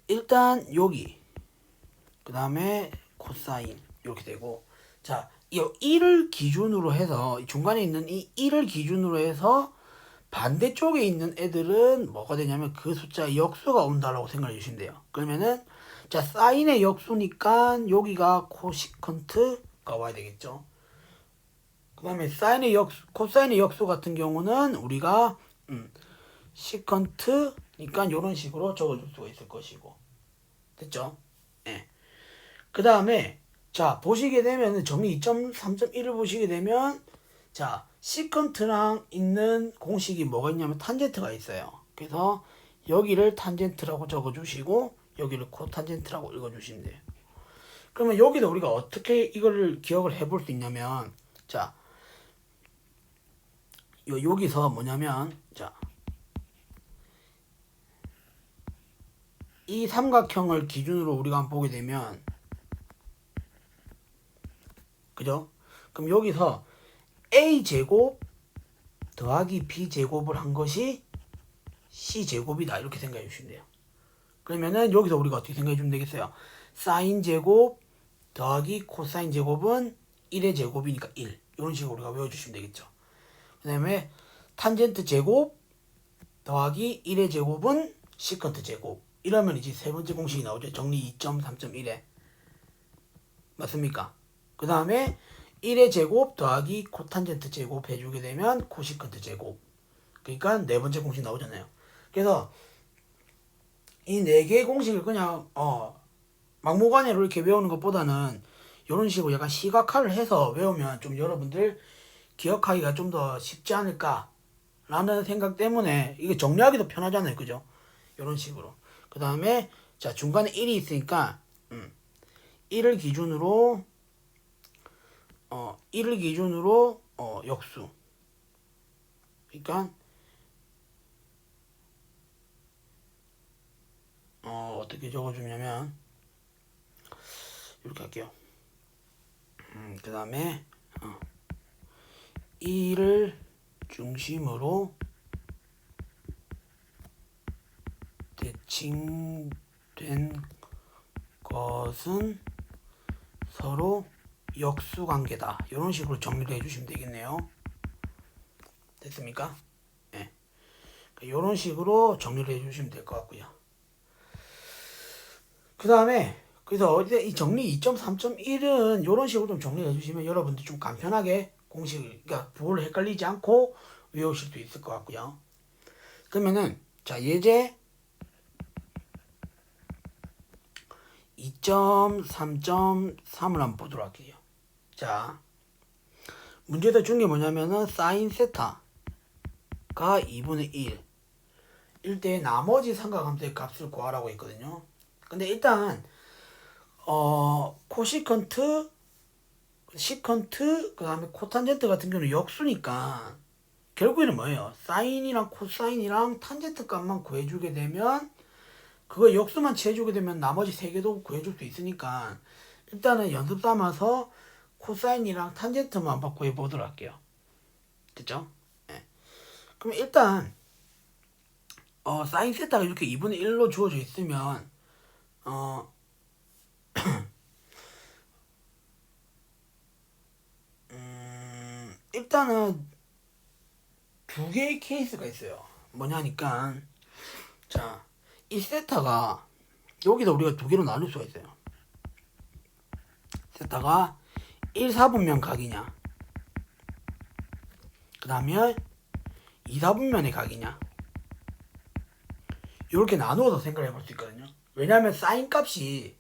일단 여기 그 다음에 코사인 이렇게 되고 자 이 1을 기준으로 해서 중간에 있는 이 1을 기준으로 해서 반대쪽에 있는 애들은 뭐가 되냐면 그 숫자의 역수가 온다라고 생각해 주시면 돼요. 그러면은 자 사인의 역수니까 여기가 코시컨트가 와야 되겠죠. 그 다음에 사인의 역수, 코사인의 역수 같은 경우는 우리가 시컨트니까 이런 식으로 적어줄 수가 있을 것이고 됐죠? 예. 그 다음에 자 보시게 되면 정리 2.3.1을 보시게 되면 자 시컨트랑 있는 공식이 뭐가 있냐면 탄젠트가 있어요. 그래서 여기를 탄젠트라고 적어주시고 여기를 코탄젠트라고 읽어주시면 돼요. 그러면 여기도 우리가 어떻게 이거를 기억을 해볼 수 있냐면 자 여기서 뭐냐면 자 이 삼각형을 기준으로 우리가 한번 보게 되면 그죠? 그럼 여기서 a제곱 더하기 b제곱을 한 것이 c제곱이다 이렇게 생각해 주시면 돼요. 그러면은 여기서 우리가 어떻게 생각해 주면 되겠어요? 사인 제곱 더하기 코사인 제곱은 1의 제곱이니까 1 이런 식으로 우리가 외워주시면 되겠죠. 그 다음에 탄젠트 제곱 더하기 1의 제곱은 시컨트 제곱 이러면 이제 세 번째 공식이 나오죠. 정리 2.3.1에 맞습니까? 그 다음에 1의 제곱 더하기 코탄젠트 제곱 해주게 되면 코시컨트 제곱 그러니까 네 번째 공식 나오잖아요. 그래서 이 네 개의 공식을 그냥 막무가내로 이렇게 외우는 것보다는 이런 식으로 약간 시각화를 해서 외우면 좀 여러분들 기억하기가 좀 더 쉽지 않을까 라는 생각 때문에 이게 정리하기도 편하잖아요. 그죠? 이런 식으로 그 다음에 자 중간에 1이 있으니까 1을 기준으로 1을 기준으로 역수 그러니까 어떻게 적어주냐면 이렇게 할게요. 그 다음에 1을 중심으로 대칭된 것은 서로 역수관계다. 이런 식으로 정리를 해주시면 되겠네요. 됐습니까? 네. 이런 식으로 정리를 해주시면 될 것 같고요. 그 다음에 그래서 이 정리 2.3.1은 이런 식으로 좀 정리해 주시면 여러분들 좀 간편하게 공식을 그러니까 부호를 헷갈리지 않고 외우실 수 있을 것 같고요. 그러면은 자 예제 2.3.3을 한번 보도록 할게요. 자 문제에서 준 게 뭐냐면은 사인 세타가 2분의 1일 때 나머지 삼각함수의 값을 구하라고 했거든요. 근데 일단 코시컨트 시컨트 그 다음에 코탄젠트 같은 경우는 역수니까 결국에는 뭐예요? 사인이랑 코사인이랑 탄젠트 값만 구해주게 되면 그거 역수만 취해주게 되면 나머지 세 개도 구해줄 수 있으니까 일단은 연습 삼아서 코사인이랑 탄젠트만 한번 구해보도록 할게요. 됐죠? 네. 그럼 일단 사인 세타가 이렇게 2분의 1로 주어져 있으면 일단은 두 개의 케이스가 있어요. 뭐냐니까 자, 이 세타가 여기다 우리가 두 개로 나눌 수가 있어요. 세타가 1, 4분면 각이냐, 그 다음에 2, 4분면의 각이냐, 이렇게 나누어서 생각을 해볼 수 있거든요. 왜냐하면 사인 값이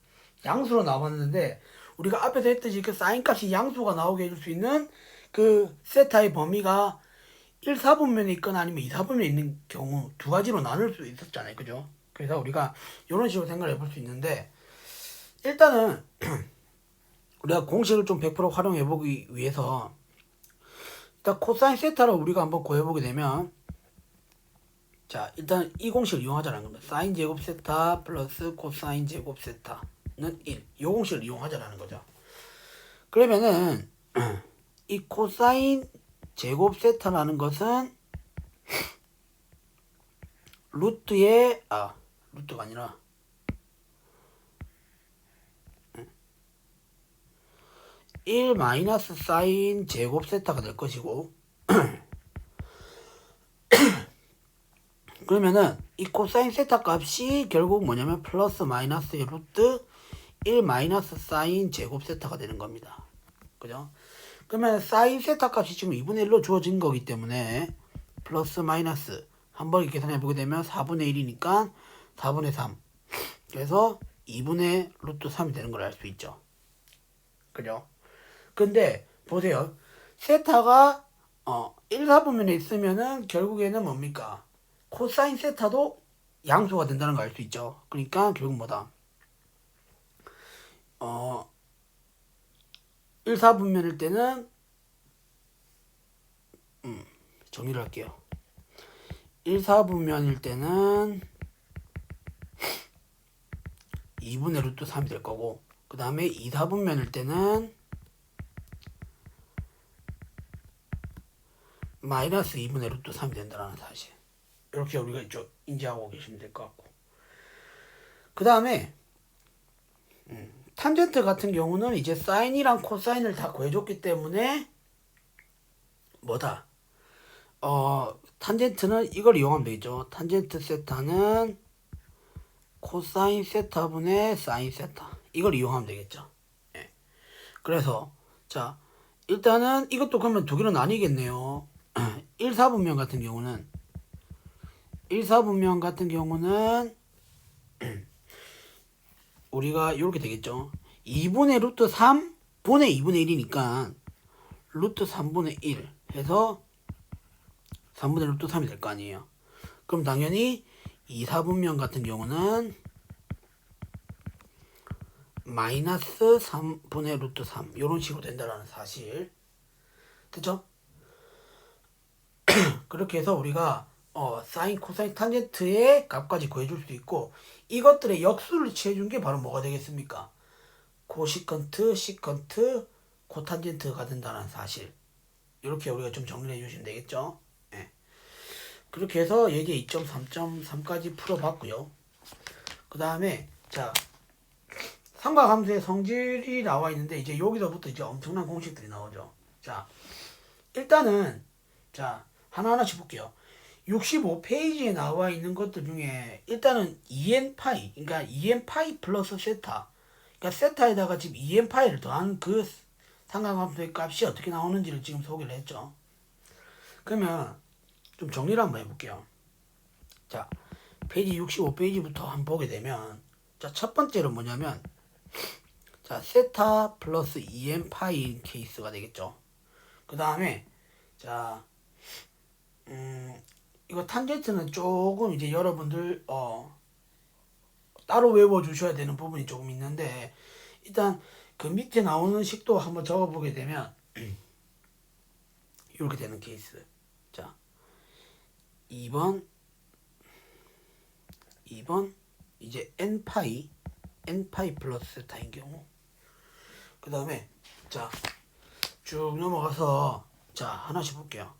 양수로 나왔는데 우리가 앞에서 했듯이 그 사인 값이 양수가 나오게 해줄 수 있는 그 세타의 범위가 1, 4분면에 있거나 아니면 2, 4분면에 있는 경우 두 가지로 나눌 수 있었잖아요. 그죠? 그래서 우리가 이런 식으로 생각을 해볼 수 있는데 일단은 우리가 공식을 좀 100% 활용해 보기 위해서 일단 코사인 세타를 우리가 한번 구해보게 되면 자, 일단 이 공식을 이용하자는 겁니다. 사인 제곱 세타 플러스 코사인 제곱 세타는 1. 이 공식을 이용하자는 거죠. 그러면은 이 코사인 제곱 세타라는 것은 루트가 아니라 1 마이너스 사인 제곱 세타가 될 것이고 그러면은 이 코사인 세타 값이 결국 뭐냐면 플러스 마이너스의 루트 1 마이너스 사인 제곱 세타가 되는 겁니다. 그죠? 그러면 사인 세타 값이 지금 2분의 1로 주어진 거기 때문에 플러스 마이너스 한번 계산해 보게 되면 4분의 1이니까 4분의 3. 그래서 2분의 루트 3이 되는 걸 알 수 있죠. 그죠? 근데 보세요. 세타가 1, 4분면에 있으면은 결국에는 뭡니까? 코사인 세타도 양수가 된다는 걸 알 수 있죠. 그러니까 결국 뭐다? 1, 4분면일 때는 정리를 할게요. 1, 4분면일 때는 2분의 루트 3이 될 거고 그 다음에 2, 4분면일 때는 마이너스 2분의 루트 3이 된다는 사실. 이렇게 우리가 이쪽 인지하고 계시면 될 것 같고 그 다음에 탄젠트 같은 경우는 이제 사인이랑 코사인을 다 구해줬기 때문에 뭐다? 탄젠트는 이걸 이용하면 되겠죠. 탄젠트 세타는 코사인 세타분의 사인 세타. 이걸 이용하면 되겠죠. 예. 그래서 자 일단은 이것도 그러면 두 개로 나뉘겠네요. 1, 4분면 같은 경우는 1, 4분면 같은 경우는 우리가 이렇게 되겠죠. 2분의 루트 3 분의 2분의 1이니까 루트 3분의 1 해서 3분의 루트 3이 될 거 아니에요. 그럼 당연히 2, 4분면 같은 경우는 마이너스 3분의 루트 3 이런 식으로 된다는 사실. 됐죠? 그렇게 해서 우리가 사인, 코사인, 탄젠트의 값까지 구해줄 수 있고 이것들의 역수를 취해준 게 바로 뭐가 되겠습니까? 코시컨트, 시컨트, 코탄젠트가 된다는 사실. 이렇게 우리가 좀 정리해 주시면 되겠죠? 네. 그렇게 해서 예제 2.3.3까지 풀어봤고요. 그 다음에 자 삼각함수의 성질이 나와 있는데 이제 여기서부터 이제 엄청난 공식들이 나오죠. 자 일단은 자 하나하나씩 볼게요. 65페이지에 나와 있는 것들 중에 일단은 2n파이 그러니까 2n파이 플러스 세타 그러니까 세타에다가 지금 2n파이를 더한 그 삼각함수의 값이 어떻게 나오는지를 지금 소개를 했죠. 그러면 좀 정리를 한번 해볼게요. 자 페이지 65페이지부터 한번 보게 되면 자 첫 번째로 뭐냐면 자 세타 플러스 2n파이 케이스가 되겠죠. 그 다음에 자 이거 탄젠트는 조금 이제 여러분들 따로 외워 주셔야 되는 부분이 조금 있는데 일단 그 밑에 나오는 식도 한번 적어 보게 되면 이렇게 되는 케이스. 자 2번 이제 n파이 플러스 세타인 경우 그 다음에 자 쭉 넘어가서 자 하나씩 볼게요.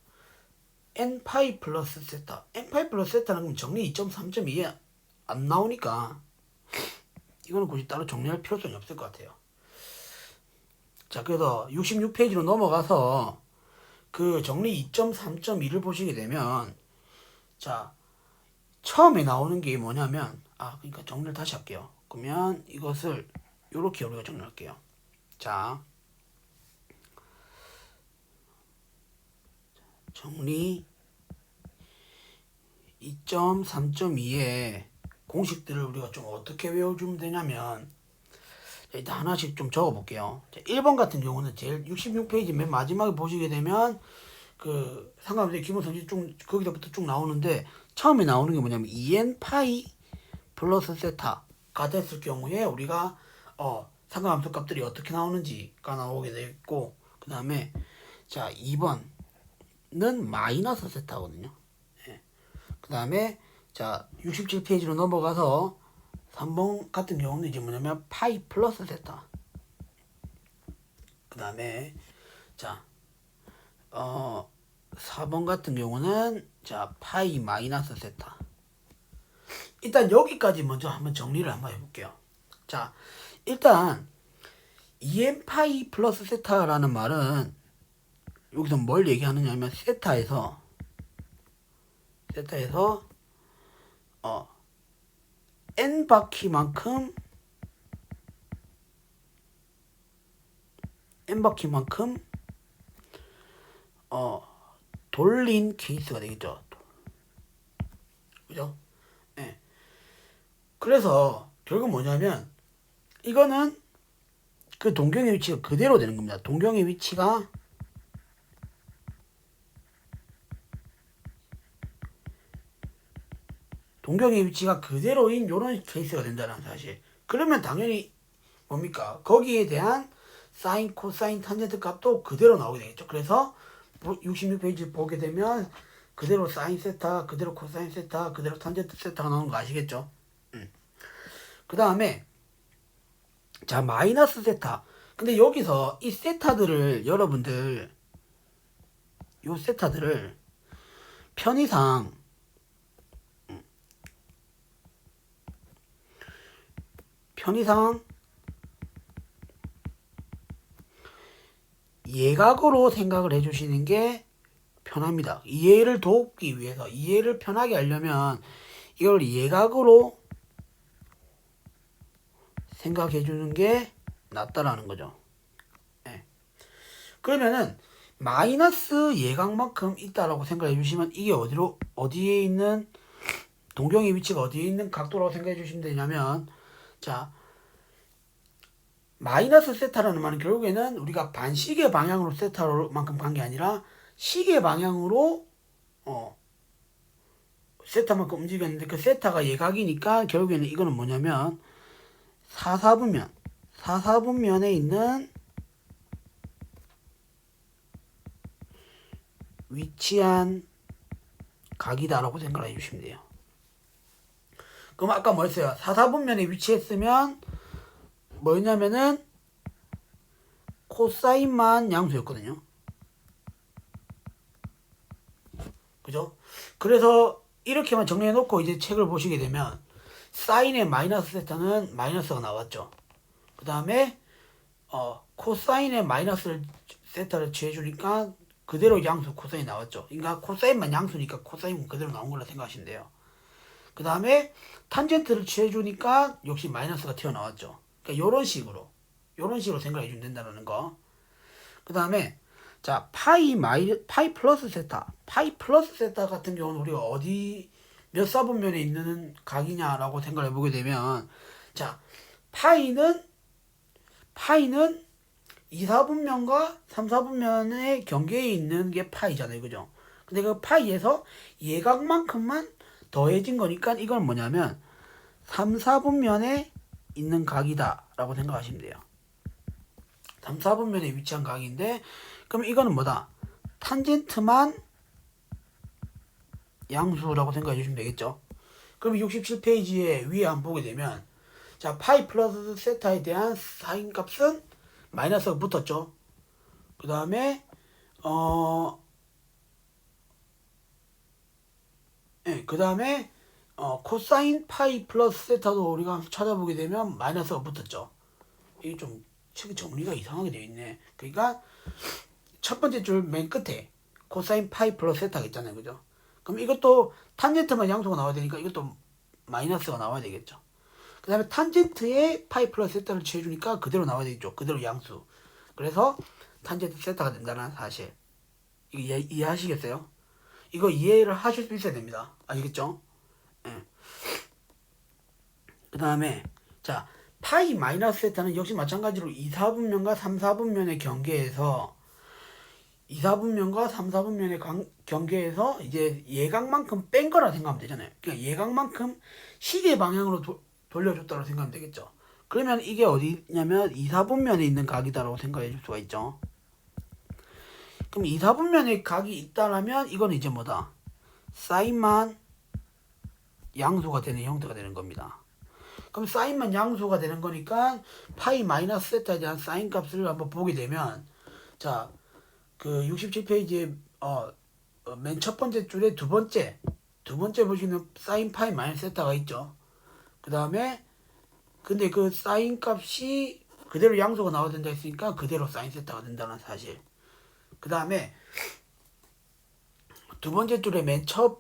n파이 플러스 세타 n파이 플러스 세타는 그럼 정리 2.3.2에 안 나오니까 이거는 굳이 따로 정리할 필요성이 없을 것 같아요. 자 그래서 66페이지로 넘어가서 그 정리 2.3.2를 보시게 되면 자 처음에 나오는 게 뭐냐면 그러니까 정리를 다시 할게요. 그러면 이것을 요렇게 우리가 정리할게요. 자 정리 2.3.2의 공식들을 우리가 좀 어떻게 외워주면 되냐면 일단 하나씩 좀 적어볼게요. 1번 같은 경우는 제일 66페이지 맨 마지막에 보시게 되면 그 상관없이 기본 성질 쭉 거기서부터 쭉 나오는데 처음에 나오는 게 뭐냐면 2n 파이 플러스 세타가 됐을 경우에 우리가 상관함수 값들이 어떻게 나오는지가 나오게 되겠고 그 다음에 자 2번은 마이너스 세타거든요. 그 다음에 자 67페이지로 넘어가서 3번 같은 경우는 이제 뭐냐면 파이 플러스 세타. 그 다음에 자 4번 같은 경우는 자 파이 마이너스 세타. 일단 여기까지 먼저 한번 정리를 한번 해볼게요. 자 일단 2n 파이 플러스 세타라는 말은 여기서 뭘 얘기하느냐 하면 세타에서 n 바퀴만큼 돌린 케이스가 되겠죠. 그죠? 네. 그래서 결국 뭐냐면 이거는 그 동경의 위치가 그대로 되는 겁니다. 동경의 위치가 그대로인 요런 케이스가 된다는 사실. 그러면 당연히 뭡니까? 거기에 대한 사인, 코사인, 탄젠트 값도 그대로 나오게 되겠죠. 그래서 66페이지 보게 되면 그대로 사인 세타, 그대로 코사인 세타, 그대로 탄젠트 세타가 나오는 거 아시겠죠? 그 다음에 자 마이너스 세타. 근데 여기서 이 세타들을 여러분들 요 세타들을 편의상 예각으로 생각을 해주시는 게 편합니다. 이해를 돕기 위해서 이해를 편하게 하려면 이걸 예각으로 생각해 주는 게 낫다라는 거죠. 네. 그러면은 마이너스 예각만큼 있다라고 생각해 주시면 이게 어디에 있는 동경의 위치가 어디에 있는 각도라고 생각해 주시면 되냐면 자 마이너스 세타라는 말은 결국에는 우리가 반시계 방향으로 세타만큼 간 게 아니라 시계 방향으로 세타만큼 움직였는데 그 세타가 예각이니까 결국에는 이거는 뭐냐면 사사분면에 있는 위치한 각이다라고 생각해 주시면 돼요. 그럼 아까 뭐 했어요? 사사분면에 위치했으면 뭐였냐면은 코사인만 양수였거든요. 그죠? 그래서 이렇게만 정리해 놓고 이제 책을 보시게 되면 사인의 마이너스 세타는 마이너스가 나왔죠. 그 다음에 코사인의 마이너스 세타를 취해주니까 그대로 양수 코사인이 나왔죠. 그러니까 코사인만 양수니까 코사인은 그대로 나온 거라 생각하시면 돼요. 그 다음에 탄젠트를 취해주니까 역시 마이너스가 튀어나왔죠. 그러니까 요런 식으로 생각해 주면 된다는 거. 그 다음에 자 파이 플러스 세타 같은 경우는 우리가 어디 몇 사분면에 있는 각이냐라고 생각해 보게 되면 자 파이는 2사분면과 3사분면의 경계에 있는 게 파이잖아요. 그죠? 근데 그 파이에서 예각만큼만 더해진 거니까 이건 뭐냐면 3사분면에 있는 각이다 라고 생각하시면 돼요. 3사분면에 위치한 각인데 그럼 이거는 뭐다? 탄젠트만 양수라고 생각해 주시면 되겠죠. 그럼 67페이지에 위에 한번 보게 되면 자 파이 플러스 세타에 대한 사인 값은 마이너스가 붙었죠. 그 다음에 코사인 파이 플러스 세타도 우리가 찾아보게 되면 마이너스가 붙었죠. 이게 좀 책이 정리가 이상하게 되어 있네. 그러니까 첫 번째 줄 맨 끝에 코사인 파이 플러스 세타가 있잖아요. 그죠? 그럼 이것도 탄젠트만 양수가 나와야 되니까 이것도 마이너스가 나와야 되겠죠. 그 다음에 탄젠트에 파이 플러스 세타를 취해주니까 그대로 나와야 되겠죠. 그대로 양수. 그래서 탄젠트 세타가 된다는 사실. 이거 이해하시겠어요? 이거 이해를 하실 수 있어야 됩니다. 아시겠죠? 예. 그 다음에 자 파이 마이너스 세타는 역시 마찬가지로 2, 4분면과 3, 4분면의 경계에서 2, 4분면과 3, 4분면의 경계에서 이제 예각만큼 뺀 거라 생각하면 되잖아요. 그러니까 예각만큼 시계 방향으로 돌려줬다고 생각하면 되겠죠. 그러면 이게 어디냐면 2, 4분면에 있는 각이다라고 생각해 줄 수가 있죠. 그럼 2, 4분면에 각이 있다라면 이건 이제 뭐다? 사인만 양수가 되는 형태가 되는 겁니다. 그럼 사인만 양수가 되는 거니까 파이 마이너스 세타에 대한 사인 값을 한번 보게 되면 자 그 67페이지에 맨 첫 번째 줄에 두 번째 보시면 사인 파이 마이너스 세타가 있죠. 그 다음에 근데 그 사인 값이 그대로 양수가 나와야 된다 했으니까 그대로 사인 세타가 된다는 사실. 그 다음에 두 번째 줄에 맨 첫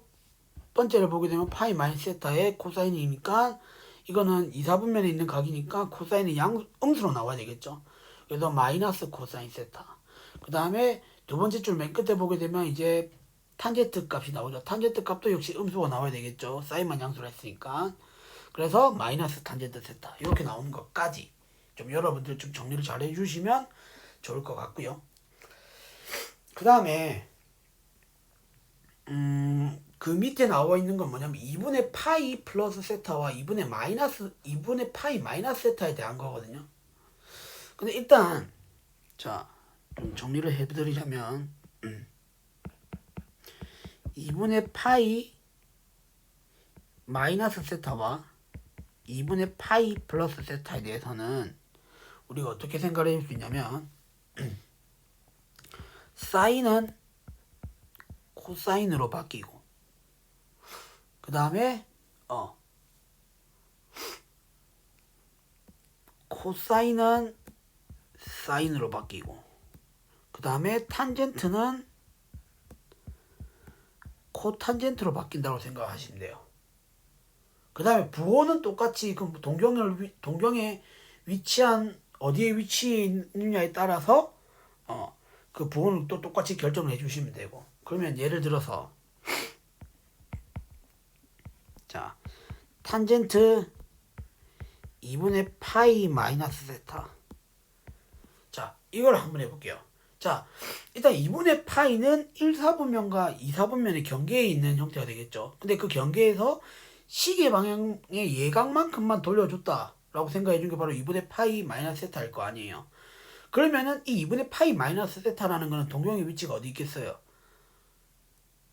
번째를 보게 되면 파이 마이너스 세타의 코사인이니까 이거는 2, 4분면에 있는 각이니까 코사인이 음수로 나와야 되겠죠. 그래서 마이너스 코사인 세타. 그 다음에 두 번째 줄 맨 끝에 보게 되면 이제 탄젠트 값이 나오죠. 탄젠트 값도 역시 음수가 나와야 되겠죠. 사인만 양수로 했으니까. 그래서 마이너스 탄젠트 세타 이렇게 나오는 것까지 좀 여러분들 좀 정리를 잘 해주시면 좋을 것 같고요. 그 다음에 그 밑에 나와 있는 건 뭐냐면 2분의 파이 플러스 세타와 2분의 파이 마이너스 세타에 대한 거거든요. 근데 일단 자 좀 정리를 해드리자면 2분의 파이 마이너스 세타와 2분의 파이 플러스 세타에 대해서는 우리가 어떻게 생각을 해줄 수 있냐면 사인은 코사인으로 바뀌고 그 다음에 코사인은 사인으로 바뀌고 그 다음에 탄젠트는 코탄젠트로 바뀐다고 생각하시면 돼요. 그 다음에 부호는 똑같이 그 동경에 위치한 어디에 위치해 있느냐에 따라서 그 부호는 또 똑같이 결정을 해주시면 되고 그러면 예를 들어서 자 탄젠트 2분의 파이 마이너스 세타 자 이걸 한번 해볼게요. 자 일단 2분의 파이는 1, 4분면과 2, 4분면의 경계에 있는 형태가 되겠죠. 근데 그 경계에서 시계 방향의 예각만큼만 돌려줬다 라고 생각해 준 게 바로 2분의 파이 마이너스 세타일 거 아니에요. 그러면은 이 2분의 파이 마이너스 세타라는 거는 동경의 위치가 어디 있겠어요?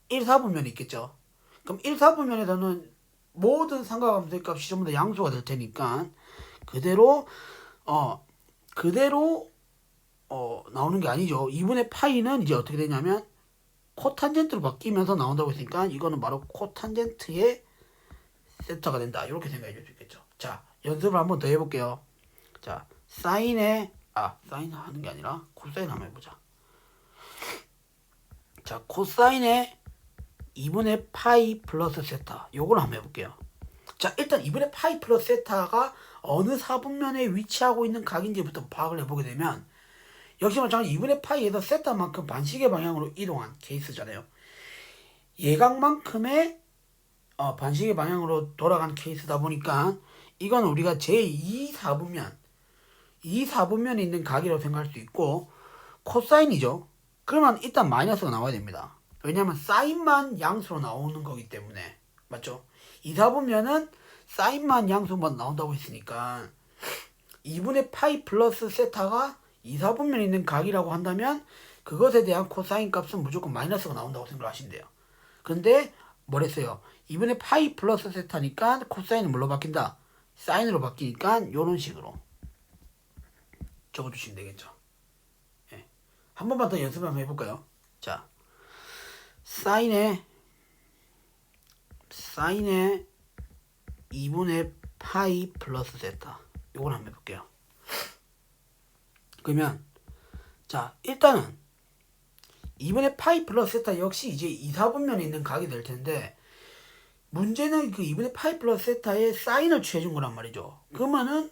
1, 4분면에 있겠죠. 그럼 1, 4분면에서는 모든 삼각함수의 값이 전부 다 양수가 될 테니까 그대로 나오는 게 아니죠. 2분의 파이는 이제 어떻게 되냐면 코탄젠트로 바뀌면서 나온다고 했으니까 이거는 바로 코탄젠트의 세타가 된다. 이렇게 생각해 줄 수 있겠죠. 자, 연습을 한번 더 해볼게요. 자, 사인 하는 게 아니라 코사인 한번 해보자. 자, 코사인의 2분의 파이 플러스 세타. 요걸 한번 해볼게요. 자, 일단 2분의 파이 플러스 세타가 어느 4분면에 위치하고 있는 각인지부터 파악을 해보게 되면 역시 마찬가지 2분의 파이에서 세타만큼 반시계 방향으로 이동한 케이스잖아요. 예각만큼의 반시계 방향으로 돌아간 케이스다 보니까 이건 우리가 제2 4분면에 있는 각이라고 생각할 수 있고 코사인이죠. 그러면 일단 마이너스가 나와야 됩니다. 왜냐하면 사인만 양수로 나오는 거기 때문에 맞죠? 2, 4분면은 사인만 양수만 나온다고 했으니까 2분의 파이 플러스 세타가 2, 4분면에 있는 각이라고 한다면 그것에 대한 코사인 값은 무조건 마이너스가 나온다고 생각하시면 돼요. 근데 뭐랬어요? 2분의 파이 플러스 세타니까 코사인은 뭘로 바뀐다? 사인으로 바뀌니까 이런 식으로 적어주시면 되겠죠. 예. 한 번만 더 연습 한번 해볼까요? 자, 사인의 2분의 파이 플러스 세타 이걸 한번 해볼게요. 그러면 자 일단은 2분의 파이 플러스 세타 역시 이제 2, 4분면에 있는 각이 될 텐데 문제는 그 2분의 파이 플러스 세타에 사인을 취해준 거란 말이죠. 그러면은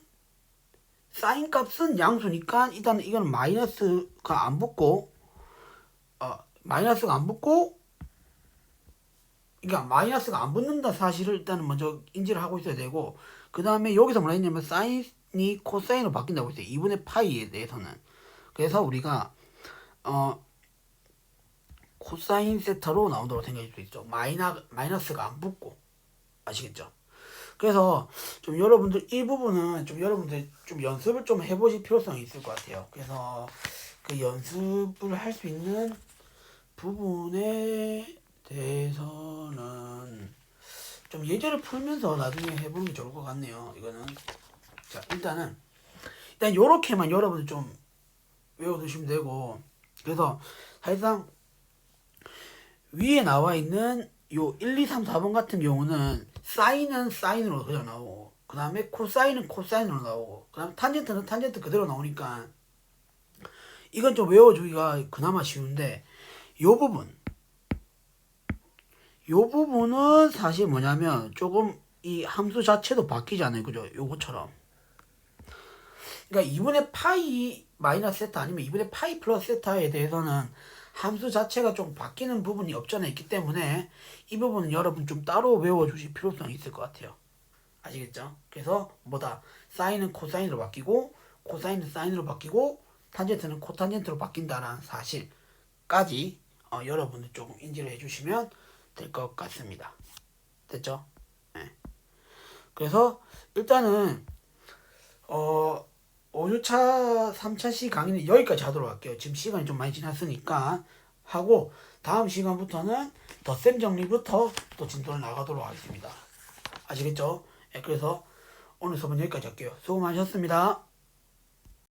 사인 값은 양수니까 일단 이건 마이너스가 안 붙고 마이너스가 안 붙고 그러니까 마이너스가 안 붙는다 사실을 일단은 먼저 인지를 하고 있어야 되고 그 다음에 여기서 뭐라 했냐면 사인이 코사인으로 바뀐다고 했어요. 2분의 파이에 대해서는. 그래서 우리가 코사인 세타로 나온다고 생각할 수 있죠. 마이너스가 안 붙고 아시겠죠? 그래서 좀 여러분들 이 부분은 좀 여러분들 좀 연습을 좀 해보실 필요성이 있을 것 같아요. 그래서 그 연습을 할 수 있는 부분에 대해서는 좀 예제를 풀면서 나중에 해보는 게 좋을 것 같네요. 이거는 자 일단 요렇게만 여러분들 좀 외워두시면 되고 그래서 사실상 위에 나와 있는 요 1, 2, 3, 4번 같은 경우는 사인은 사인으로 그냥 나오고 그 다음에 코사인은 코사인으로 나오고 그 다음에 탄젠트는 탄젠트 그대로 나오니까 이건 좀 외워주기가 그나마 쉬운데 요 부분은 사실 뭐냐면 조금 이 함수 자체도 바뀌잖아요. 그죠? 요거처럼 그러니까 2분의 파이 마이너스 세타 아니면 2분의 파이 플러스 세타에 대해서는 함수 자체가 좀 바뀌는 부분이 없잖아 있기 때문에 이 부분은 여러분 좀 따로 외워주실 필요성이 있을 것 같아요. 아시겠죠? 그래서 뭐다 사인은 코사인으로 바뀌고 코사인은 사인으로 바뀌고 탄젠트는 코탄젠트로 바뀐다라는 사실까지 여러분들 조금 인지를 해주시면 될 것 같습니다. 됐죠? 네. 그래서 일단은 5주차 3차시 강의는 여기까지 하도록 할게요. 지금 시간이 좀 많이 지났으니까 하고 다음 시간부터는 덧셈 정리부터 또 진도를 나가도록 하겠습니다. 아시겠죠? 네, 그래서 오늘 수업은 여기까지 할게요. 수고 많으셨습니다.